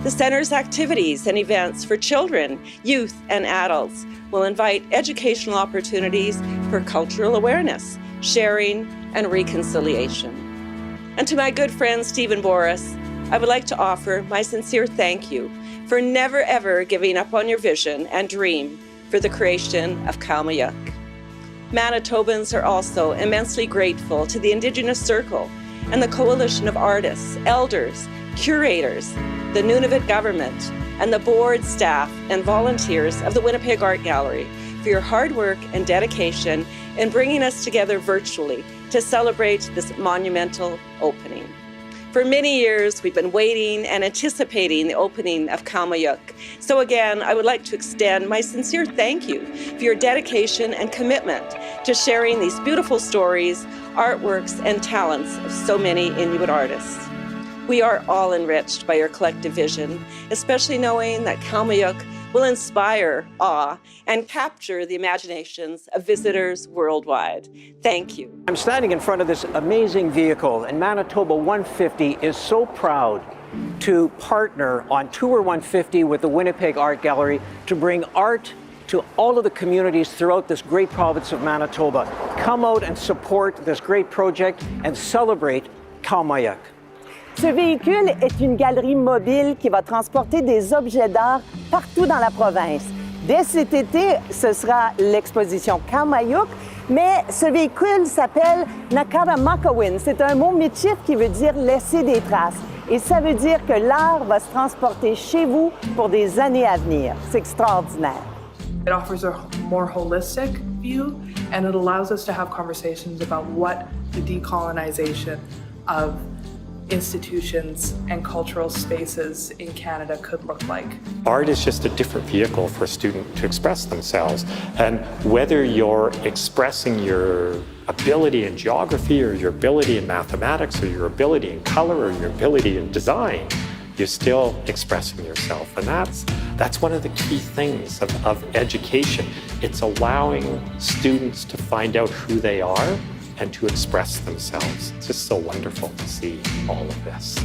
The center's activities and events for children, youth, and adults will invite educational opportunities for cultural awareness, sharing, and reconciliation. And to my good friend Stephen Boris, I would like to offer my sincere thank you for never ever giving up on your vision and dream for the creation of Qaumajuq. Manitobans are also immensely grateful to the Indigenous Circle and the Coalition of Artists, Elders, Curators, the Nunavut government, and the board, staff, and volunteers of the Winnipeg Art Gallery for your hard work and dedication in bringing us together virtually to celebrate this monumental opening. For many years, we've been waiting and anticipating the opening of Qaumajuq. So again, I would like to extend my sincere thank you for your dedication and commitment to sharing these beautiful stories, artworks, and talents of so many Inuit artists. We are all enriched by your collective vision, especially knowing that Qaumajuq will inspire awe and capture the imaginations of visitors worldwide. Thank you. I'm standing in front of this amazing vehicle, and Manitoba 150 is so proud to partner on Tour 150 with the Winnipeg Art Gallery to bring art to all of the communities throughout this great province of Manitoba. Come out and support this great project and celebrate Qaumajuq. Ce véhicule est une galerie mobile qui va transporter des objets d'art partout dans la province. Dès cet été, ce sera l'exposition Qaumajuq, mais ce véhicule s'appelle Nakaramakawin. C'est un mot métis qui veut dire laisser des traces. Et ça veut dire que l'art va se transporter chez vous pour des années à venir. C'est extraordinaire. It offers a more holistic view, and it allows us to have conversations about what the decolonization of institutions and cultural spaces in Canada could look like. Art is just a different vehicle for a student to express themselves. And whether you're expressing your ability in geography or your ability in mathematics or your ability in color or your ability in design, you're still expressing yourself. And that's one of the key things of education. It's allowing students to find out who they are and to express themselves. It's just so wonderful to see all of this.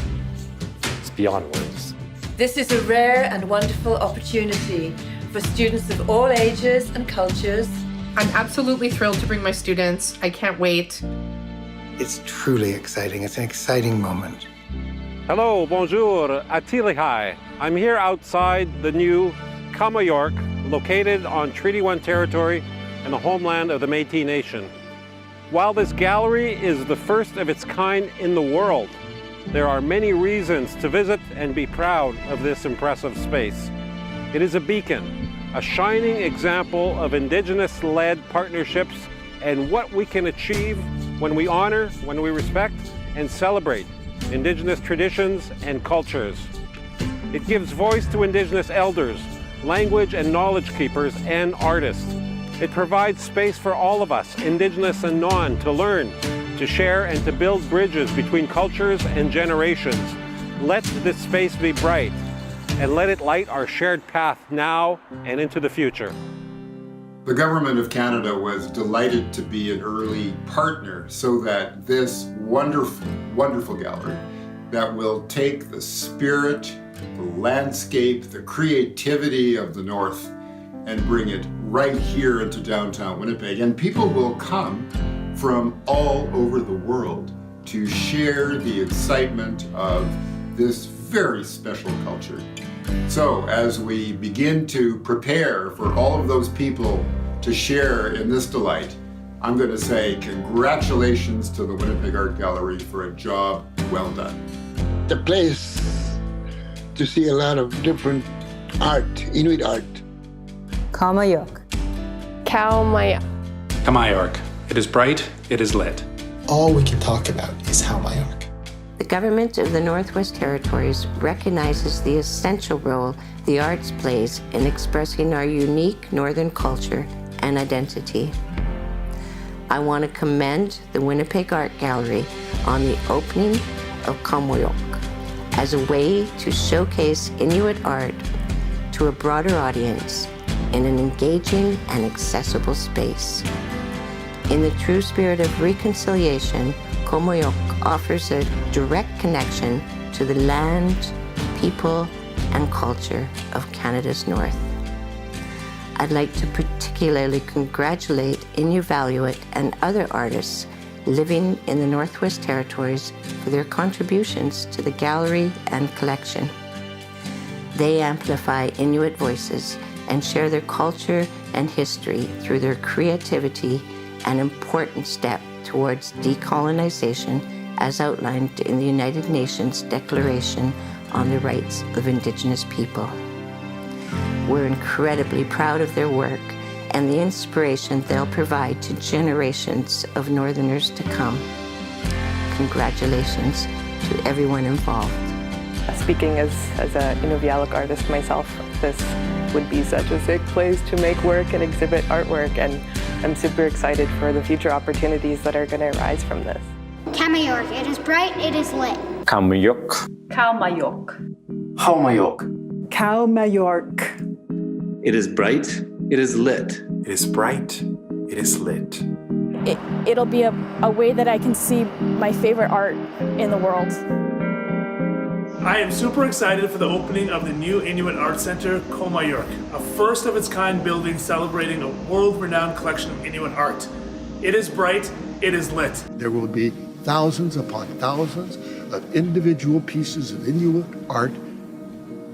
It's beyond words. This is a rare and wonderful opportunity for students of all ages and cultures. I'm absolutely thrilled to bring my students. I can't wait. It's truly exciting. It's an exciting moment. Hello, bonjour, atilihai. I'm here outside the new Qaumajuq, located on Treaty 1 territory and the homeland of the Metis Nation. While this gallery is the first of its kind in the world, there are many reasons to visit and be proud of this impressive space. It is a beacon, a shining example of Indigenous-led partnerships and what we can achieve when we honor, when we respect, and celebrate Indigenous traditions and cultures. It gives voice to Indigenous elders, language and knowledge keepers, and artists. It provides space for all of us, Indigenous and non, to learn, to share, and to build bridges between cultures and generations. Let this space be bright, and let it light our shared path now and into the future. The Government of Canada was delighted to be an early partner so that this wonderful, wonderful gallery that will take the spirit, the landscape, the creativity of the North and bring it right here into downtown Winnipeg. And people will come from all over the world to share the excitement of this very special culture. So as we begin to prepare for all of those people to share in this delight, I'm going to say congratulations to the Winnipeg Art Gallery for a job well done. The place to see a lot of different art, Inuit art. Qaumajuq. Qaumajuq. Qaumajuq. It is bright, it is lit. All we can talk about is Qaumajuq. The government of the Northwest Territories recognizes the essential role the arts plays in expressing our unique northern culture and identity. I want to commend the Winnipeg Art Gallery on the opening of Qaumajuq as a way to showcase Inuit art to a broader audience in an engaging and accessible space. In the true spirit of reconciliation, Qaumajuq offers a direct connection to the land, people, and culture of Canada's North. I'd like to particularly congratulate Inuvialuit and other artists living in the Northwest Territories for their contributions to the gallery and collection. They amplify Inuit voices and share their culture and history through their creativity, an important step towards decolonization as outlined in the United Nations Declaration on the Rights of Indigenous People. We're incredibly proud of their work and the inspiration they'll provide to generations of Northerners to come. Congratulations to everyone involved. Speaking as an Inuvialuit artist myself, this would be such a sick place to make work and exhibit artwork, and I'm super excited for the future opportunities that are going to arise from this. Qaumajuq. It is bright, it is lit. Qaumajuq. Qaumajuq. Qaumajuq. Qaumajuq. It is bright, it is lit. It is bright, it is lit. It'll be a way that I can see my favorite art in the world. I am super excited for the opening of the new Inuit Art Center, Qaumajuq, a first-of-its-kind building celebrating a world-renowned collection of Inuit art. It is bright, it is lit. There will be thousands upon thousands of individual pieces of Inuit art,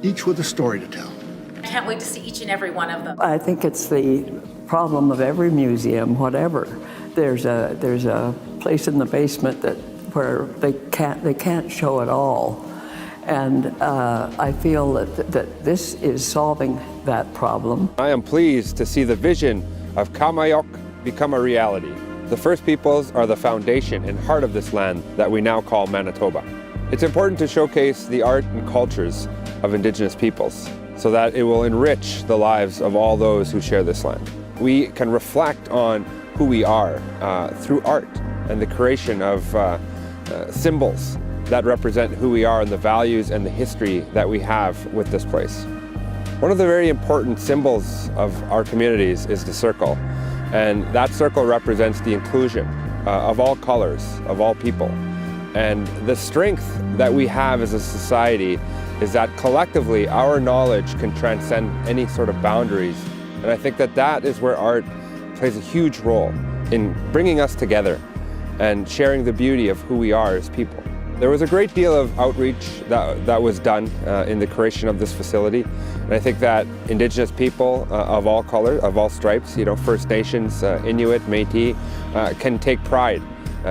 each with a story to tell. I can't wait to see each and every one of them. I think it's the problem of every museum, whatever. There's a place in the basement where they can't show it all. And I feel that this is solving that problem. I am pleased to see the vision of Qaumajuq become a reality. The First Peoples are the foundation and heart of this land that we now call Manitoba. It's important to showcase the art and cultures of Indigenous peoples so that it will enrich the lives of all those who share this land. We can reflect on who we are through art and the creation of symbols that represent who we are and the values and the history that we have with this place. One of the very important symbols of our communities is the circle, and that circle represents the inclusion of all colors, of all people. And the strength that we have as a society is that collectively our knowledge can transcend any sort of boundaries. And I think that that is where art plays a huge role in bringing us together and sharing the beauty of who we are as people. There was a great deal of outreach that was done in the creation of this facility. And I think that Indigenous people of all colors, of all stripes, First Nations, Inuit, Metis, can take pride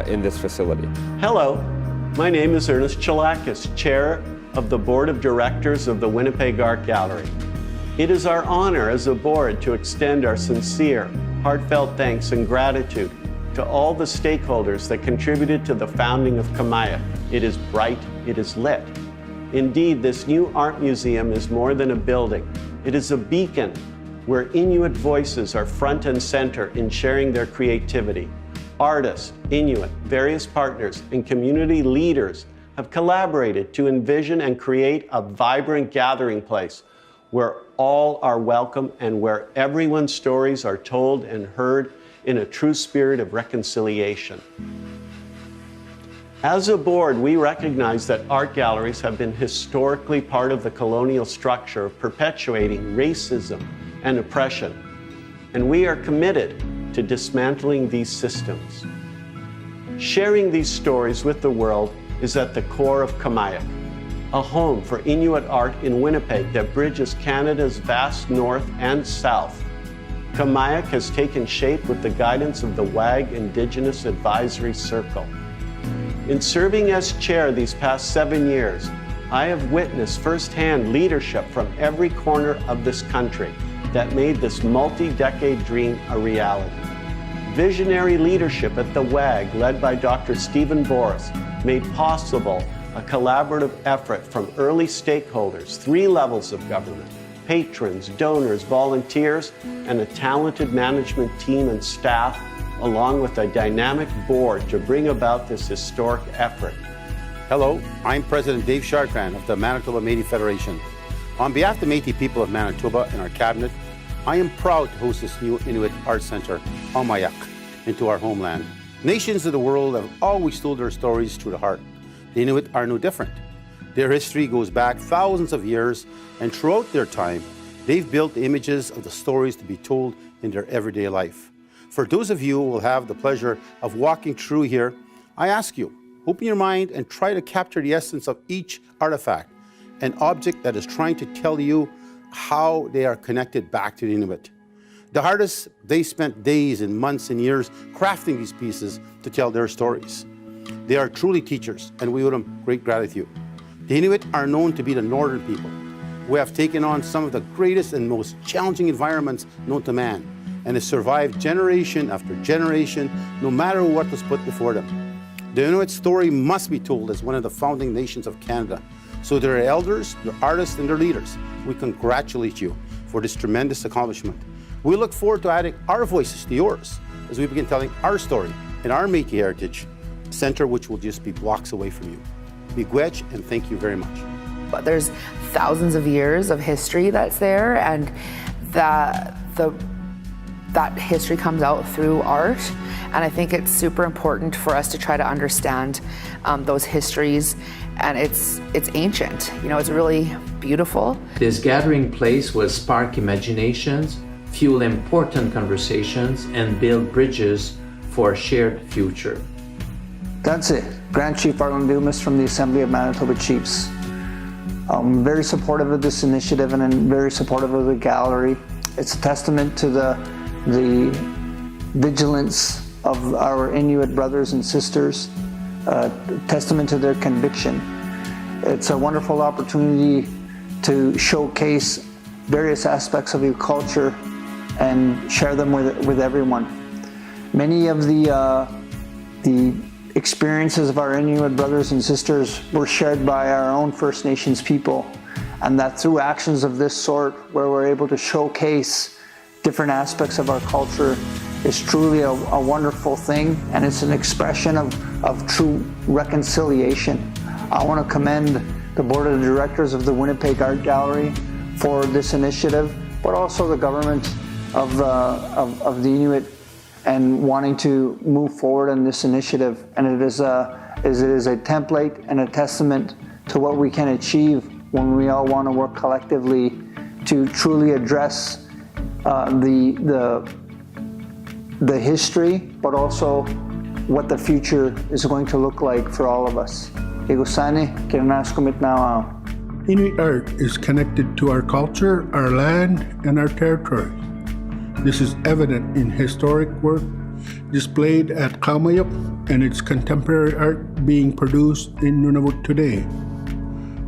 in this facility. Hello, my name is Ernest Chalakis, Chair of the Board of Directors of the Winnipeg Art Gallery. It is our honor as a board to extend our sincere, heartfelt thanks and gratitude to all the stakeholders that contributed to the founding of Qaumajuq. It is bright, it is lit. Indeed, this new art museum is more than a building. It is a beacon where Inuit voices are front and center in sharing their creativity. Artists, Inuit, various partners, and community leaders have collaborated to envision and create a vibrant gathering place where all are welcome and where everyone's stories are told and heard in a true spirit of reconciliation. As a board, we recognize that art galleries have been historically part of the colonial structure of perpetuating racism and oppression, and we are committed to dismantling these systems. Sharing these stories with the world is at the core of Qaumajuq, a home for Inuit art in Winnipeg that bridges Canada's vast north and south. Qaumajuq has taken shape with the guidance of the WAG Indigenous Advisory Circle. In serving as chair these past 7 years, I have witnessed firsthand leadership from every corner of this country that made this multi-decade dream a reality. Visionary leadership at the WAG, led by Dr. Stephen Boris, made possible a collaborative effort from early stakeholders, 3 levels of government, patrons, donors, volunteers, and a talented management team and staff, along with a dynamic board to bring about this historic effort. Hello, I'm President Dave Chartrand of the Manitoba Métis Federation. On behalf of the Métis people of Manitoba and our cabinet, I am proud to host this new Inuit Art Center, Qaumajuq, into our homeland. Nations of the world have always told their stories through the heart. The Inuit are no different. Their history goes back thousands of years, and throughout their time, they've built images of the stories to be told in their everyday life. For those of you who will have the pleasure of walking through here, I ask you, open your mind and try to capture the essence of each artifact, an object that is trying to tell you how they are connected back to the Inuit. The artists, they spent days and months and years crafting these pieces to tell their stories. They are truly teachers, and we owe them great gratitude. The Inuit are known to be the northern people who have taken on some of the greatest and most challenging environments known to man, and have survived generation after generation, no matter what was put before them. The Inuit story must be told as one of the founding nations of Canada. So their elders, their artists, and their leaders, we congratulate you for this tremendous accomplishment. We look forward to adding our voices to yours as we begin telling our story and our Métis heritage, a center which will just be blocks away from you. Miigwech, and thank you very much. But there's thousands of years of history that's there, and that history comes out through art. And I think it's super important for us to try to understand those histories. And it's ancient, it's really beautiful. This gathering place will spark imaginations, fuel important conversations, and build bridges for a shared future. That's it. Grand Chief Arlen Dumas from the Assembly of Manitoba Chiefs. I'm very supportive of this initiative, and I'm very supportive of the gallery. It's a testament to the vigilance of our Inuit brothers and sisters, testament to their conviction. It's a wonderful opportunity to showcase various aspects of your culture and share them with everyone. Many of the experiences of our Inuit brothers and sisters were shared by our own First Nations people, and that through actions of this sort, where we're able to showcase different aspects of our culture, is truly a wonderful thing, and it's an expression of true reconciliation. I want to commend the Board of Directors of the Winnipeg Art Gallery for this initiative, but also the government of the Inuit and wanting to move forward in this initiative. And it is a template and a testament to what we can achieve when we all want to work collectively to truly address the history, but also what the future is going to look like for all of us. Inuit art is connected to our culture, our land, and our territory. This is evident in historic work displayed at Qaumajuq and its contemporary art being produced in Nunavut today.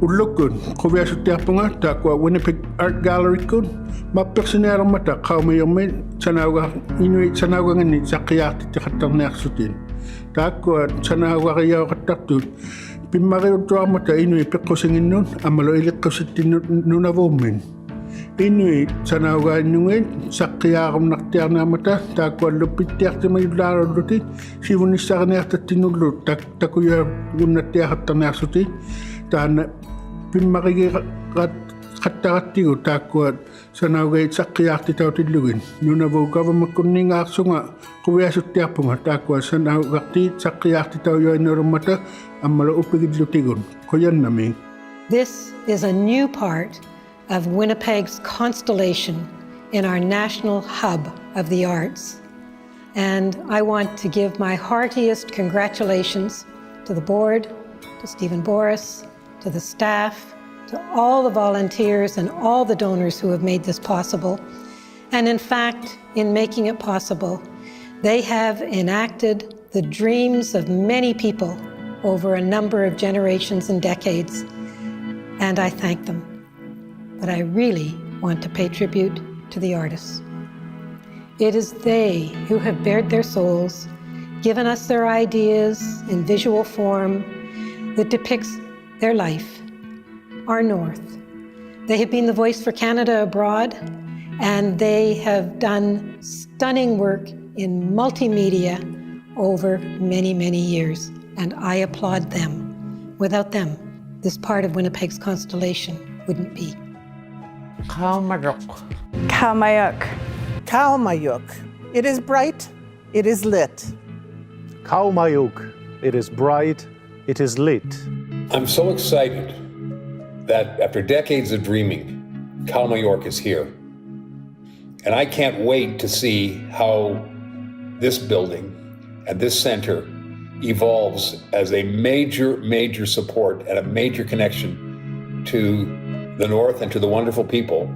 Ulukun, kubiasutiapunga takwa Winnipeg Art Gallery kun, mapeksinero mata Qaumajuq men sanawa Inuit sanawa ngani sakiyati tikatarnaksutin. Takwa sanawa kaya katartut, pimmariw mata Inuit pekosingin nun, amalo ilikositin Nunavomen. Inuit sanawa nungen sakyaram naktiarna mata takwa lupitiak mayularo luti sivunisarneata tinulut takuya gunatiatarnaksutin tana pimmari kataratigo takwa sanawa sakyaati tautilugin Nunavo government kunningaarsunga kuviasutiapunga takwa sanawa sakyaati tauyoinormata amalo upigidlutigun koyannami. This is a new part of Winnipeg's constellation in our national hub of the arts. And I want to give my heartiest congratulations to the board, to Stephen Boris, to the staff, to all the volunteers and all the donors who have made this possible. And in fact, in making it possible, they have enacted the dreams of many people over a number of generations and decades. And I thank them. But I really want to pay tribute to the artists. It is they who have bared their souls, given us their ideas in visual form that depicts their life, our North. They have been the voice for Canada abroad, and they have done stunning work in multimedia over many, many years, and I applaud them. Without them, this part of Winnipeg's constellation wouldn't be. Qaumajuq. Qaumajuq. Qaumajuq. It is bright, it is lit. Qaumajuq. It is bright, it is lit. I'm so excited that after decades of dreaming, Qaumajuq is here. And I can't wait to see how this building and this center evolves as a major support and a major connection to the North and to the wonderful people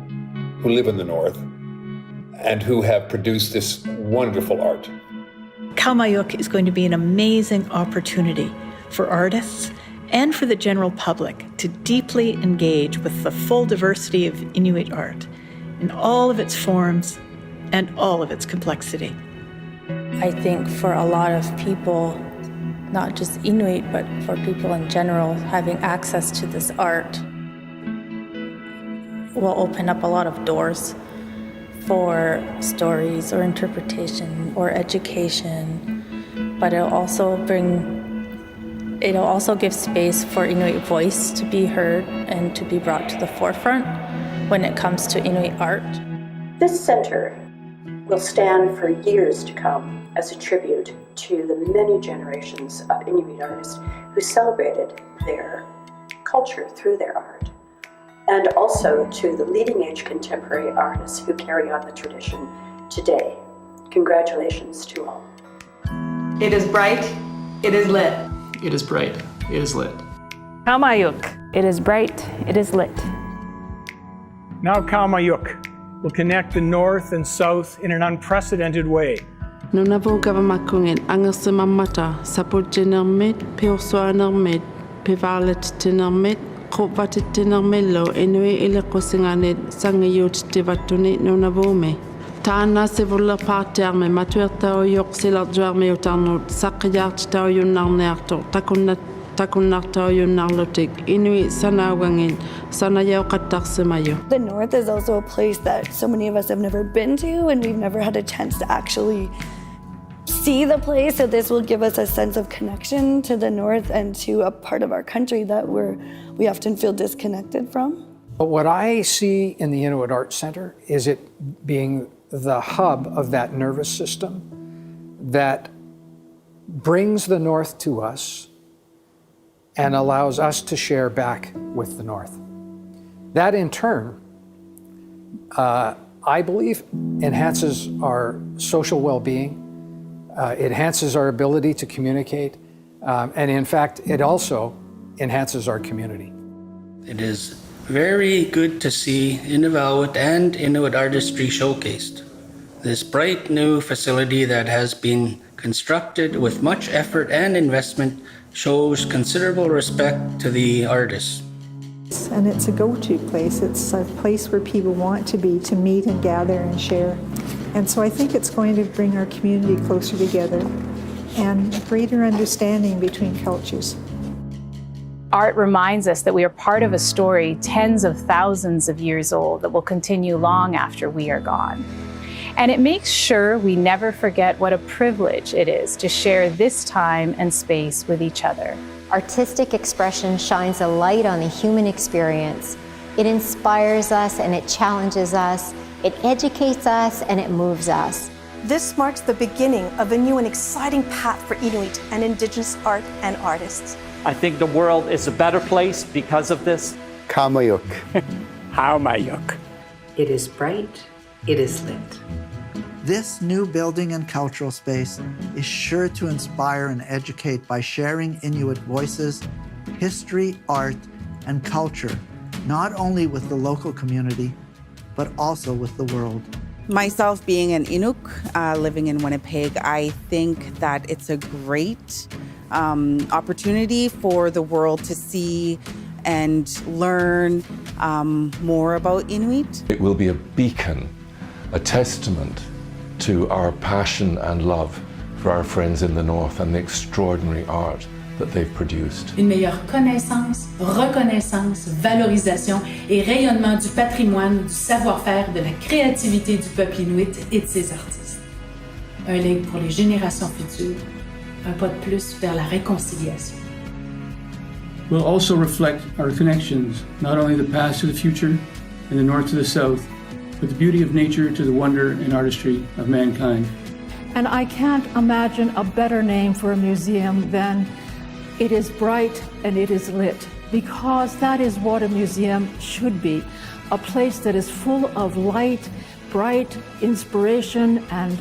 who live in the North and who have produced this wonderful art. Qaumajuq is going to be an amazing opportunity for artists and for the general public to deeply engage with the full diversity of Inuit art in all of its forms and all of its complexity. I think for a lot of people, not just Inuit, but for people in general, having access to this art will open up a lot of doors for stories or interpretation or education, but it'll also give space for Inuit voice to be heard and to be brought to the forefront when it comes to Inuit art. This center will stand for years to come as a tribute to the many generations of Inuit artists who celebrated their culture through their art, and also to the leading edge contemporary artists who carry on the tradition today. Congratulations to all. It is bright, it is lit. It is bright, it is lit. Qaumajuq. It is bright, it is lit. Now Qaumajuq will connect the North and South in an unprecedented way. Nunavo gavamakungen angasimamata sapurjenermet peosoanermet pivalet tinarmit qopvatit tinarmillo inui ilaqosinganit sangayut tivatuni nunavome. Taana sivulla paatiarme matuertaoyuq silarjuarme utarnut saqiyart taoyunnarnearto takunnartaoyunnarlutik Inuit sanawangin sanayauqattarsimayo. The North is also a place that so many of us have never been to, and we've never had a chance to actually see the place. So this will give us a sense of connection to the North and to a part of our country that we often feel disconnected from. But what I see in the Inuit Arts Center is it being the hub of that nervous system that brings the North to us and allows us to share back with the North. That in turn, I believe, enhances our social well-being, it enhances our ability to communicate, and in fact, it also enhances our community. It is very good to see Inuit and Inuit artistry showcased. This bright new facility that has been constructed with much effort and investment shows considerable respect to the artists. And it's a go-to place. It's a place where people want to be, to meet and gather and share. And so I think it's going to bring our community closer together and greater understanding between cultures. Art reminds us that we are part of a story tens of thousands of years old that will continue long after we are gone. And it makes sure we never forget what a privilege it is to share this time and space with each other. Artistic expression shines a light on the human experience. It inspires us and it challenges us. It educates us and it moves us. This marks the beginning of a new and exciting path for Inuit and Indigenous art and artists. I think the world is a better place because of this. Qaumajuq. Qaumajuq. It is bright, it is lit. This new building and cultural space is sure to inspire and educate by sharing Inuit voices, history, art, and culture, not only with the local community, but also with the world. Myself being an Inuk, living in Winnipeg, I think that it's a great opportunity for the world to see and learn more about Inuit. It will be a beacon, a testament to our passion and love for our friends in the North and the extraordinary art that they've produced. Une meilleure connaissance, reconnaissance, valorisation et rayonnement du patrimoine, du savoir-faire, de la créativité du peuple Inuit et de ses artistes. Un legs pour les générations futures, un pas de plus vers la réconciliation. Will also reflect our connections, not only the past to the future, and the north to the south, but the beauty of nature to the wonder and artistry of mankind. And I can't imagine a better name for a museum than It is Bright and It is Lit, because that is what a museum should be, a place that is full of light, bright inspiration and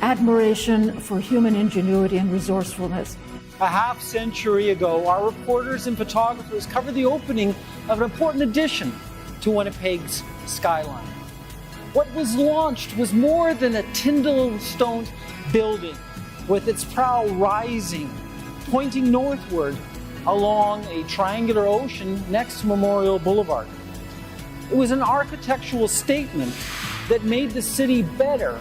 admiration for human ingenuity and resourcefulness. A half century ago, our reporters and photographers covered the opening of an important addition to Winnipeg's skyline. What was launched was more than a Tyndall-stone building with its prow rising, pointing northward along a triangular ocean next to Memorial Boulevard. It was an architectural statement that made the city better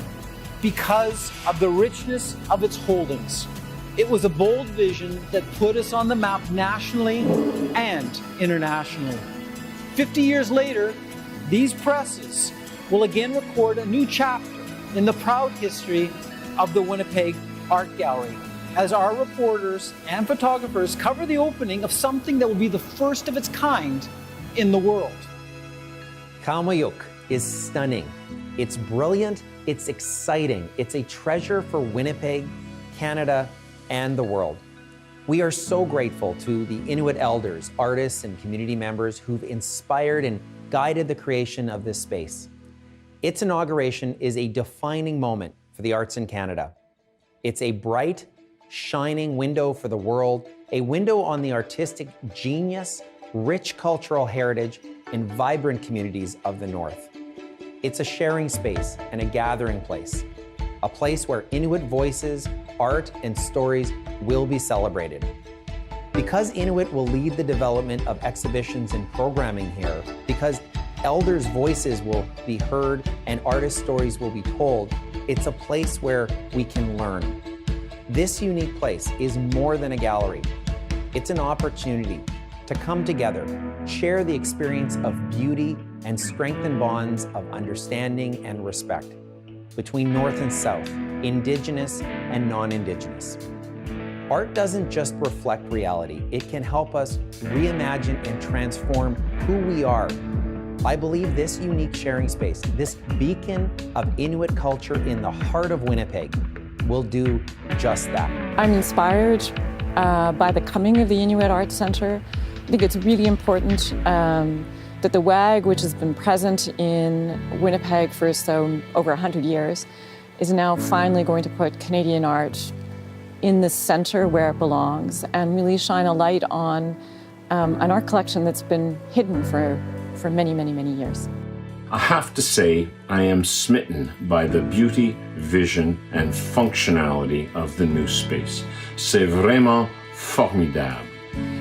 because of the richness of its holdings. It was a bold vision that put us on the map nationally and internationally. 50 years later, these presses will again record a new chapter in the proud history of the Winnipeg Art Gallery, as our reporters and photographers cover the opening of something that will be the first of its kind in the world. Qaumajuq is stunning. It's brilliant, it's exciting. It's a treasure for Winnipeg, Canada, and the world. We are so grateful to the Inuit elders, artists, and community members who've inspired and guided the creation of this space. Its inauguration is a defining moment for the arts in Canada. It's a bright, shining window for the world, a window on the artistic genius, rich cultural heritage, and vibrant communities of the North. It's a sharing space and a gathering place, a place where Inuit voices, art, and stories will be celebrated. Because Inuit will lead the development of exhibitions and programming here, because elders' voices will be heard and artist stories will be told, it's a place where we can learn. This unique place is more than a gallery. It's an opportunity to come together, share the experience of beauty, and strengthen bonds of understanding and respect between North and South, Indigenous and non-Indigenous. Art doesn't just reflect reality, it can help us reimagine and transform who we are. I believe this unique sharing space, this beacon of Inuit culture in the heart of Winnipeg, will do just that. I'm inspired by the coming of the Inuit Arts Centre. I think it's really important that the WAG, which has been present in Winnipeg for over 100 years, is now finally going to put Canadian art in the center where it belongs and really shine a light on an art collection that's been hidden for many, many, many years. I have to say, I am smitten by the beauty, vision, and functionality of the new space. C'est vraiment formidable.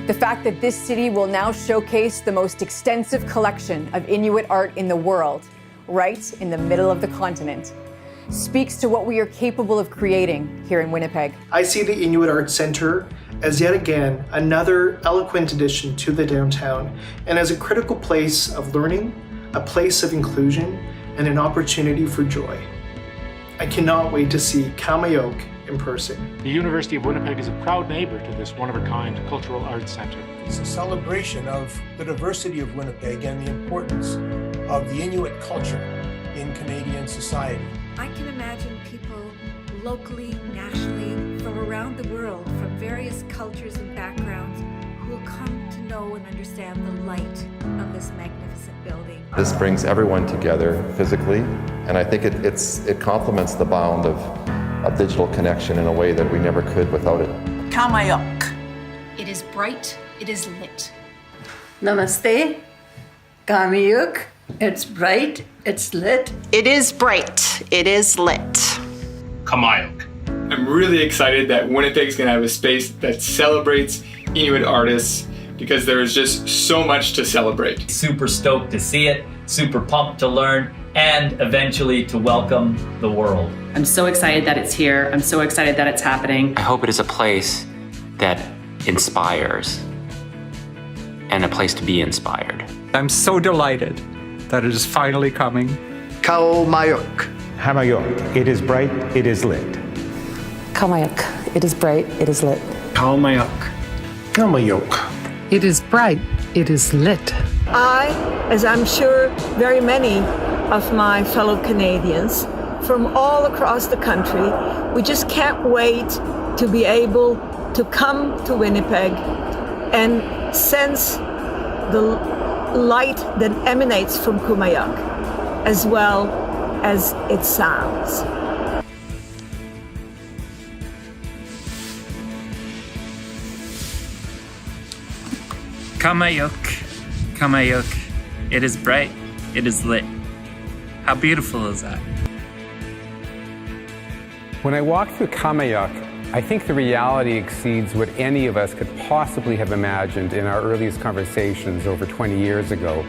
The fact that this city will now showcase the most extensive collection of Inuit art in the world, right in the middle of the continent, speaks to what we are capable of creating here in Winnipeg. I see the Inuit Arts Centre as yet again another eloquent addition to the downtown and as a critical place of learning, a place of inclusion, and an opportunity for joy. I cannot wait to see Qaumajuq in person. The University of Winnipeg is a proud neighbor to this one-of-a-kind cultural arts centre. It's a celebration of the diversity of Winnipeg and the importance of the Inuit culture in Canadian society. I can imagine people locally, nationally, from around the world, from various cultures and backgrounds, who will come to know and understand the light of this magnificent building. This brings everyone together physically, and I think it complements the bound of digital connection in a way that we never could without it. Qaumajuq. It is bright, it is lit. Namaste. Qaumajuq. It's bright, it's lit. It is bright, it is lit. Qaumajuq. I'm really excited that Winnipeg's gonna have a space that celebrates Inuit artists because there is just so much to celebrate. Super stoked to see it, super pumped to learn, and eventually to welcome the world. I'm so excited that it's here. I'm so excited that it's happening. I hope it is a place that inspires and a place to be inspired. I'm so delighted that it is finally coming. Qaumajuq. Qaumajuq. It is bright, it is lit. Qaumajuq. It is bright, it is lit. Qaumajuq. Qaumajuq. It is bright, it is lit. I, as I'm sure very many of my fellow Canadians from all across the country, we just can't wait to be able to come to Winnipeg and sense the light that emanates from Qaumajuq, as well as its sounds. Qaumajuq. Qaumajuq. It is bright, it is lit. How beautiful is that? When I walk through Qaumajuq, I think the reality exceeds what any of us could possibly have imagined in our earliest conversations over 20 years ago.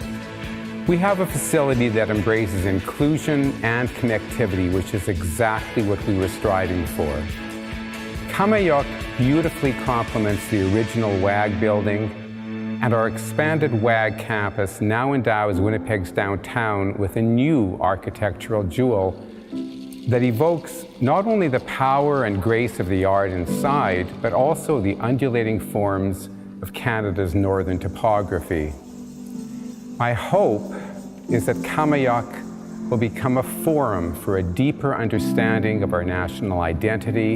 We have a facility that embraces inclusion and connectivity, which is exactly what we were striving for. Qaumajuq beautifully complements the original WAG building, and our expanded WAG campus now endows Winnipeg's downtown with a new architectural jewel that evokes not only the power and grace of the art inside, but also the undulating forms of Canada's northern topography. My hope is that Qaumajuq will become a forum for a deeper understanding of our national identity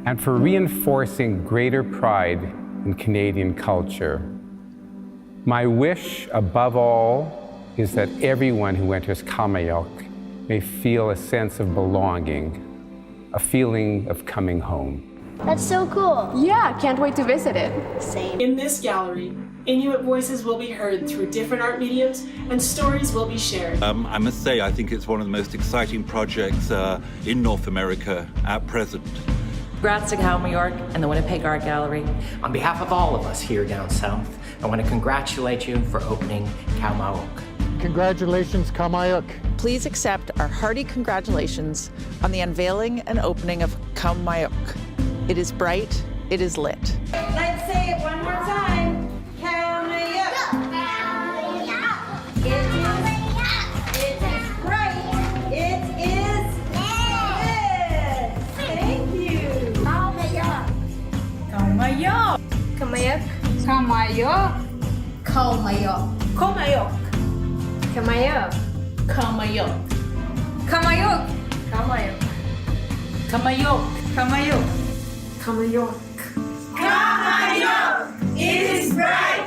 and for reinforcing greater pride in Canadian culture. My wish, above all, is that everyone who enters Qaumajuq may feel a sense of belonging, a feeling of coming home. That's so cool. Yeah, can't wait to visit it. Same. In this gallery, Inuit voices will be heard through different art mediums and stories will be shared. I must say, I think it's one of the most exciting projects in North America at present. Congrats to Qaumajuq and the Winnipeg Art Gallery. On behalf of all of us here down south, I want to congratulate you for opening Qaumajuq. Congratulations, Qaumajuq. Please accept our hearty congratulations on the unveiling and opening of Qaumajuq. It is bright, it is lit. Let's say it one more time. Qaumajuq. It is bright, it is lit. Thank you. Qaumajuq. Qaumajuq. Qaumajuq. Qaumajuq. Qaumajuq. Qaumajuq. Qaumajuq. Qaumajuq. Qaumajuq. Qaumajuq. Qaumajuq. Qaumajuq. Qaumajuq. Qaumajuq. It is bright.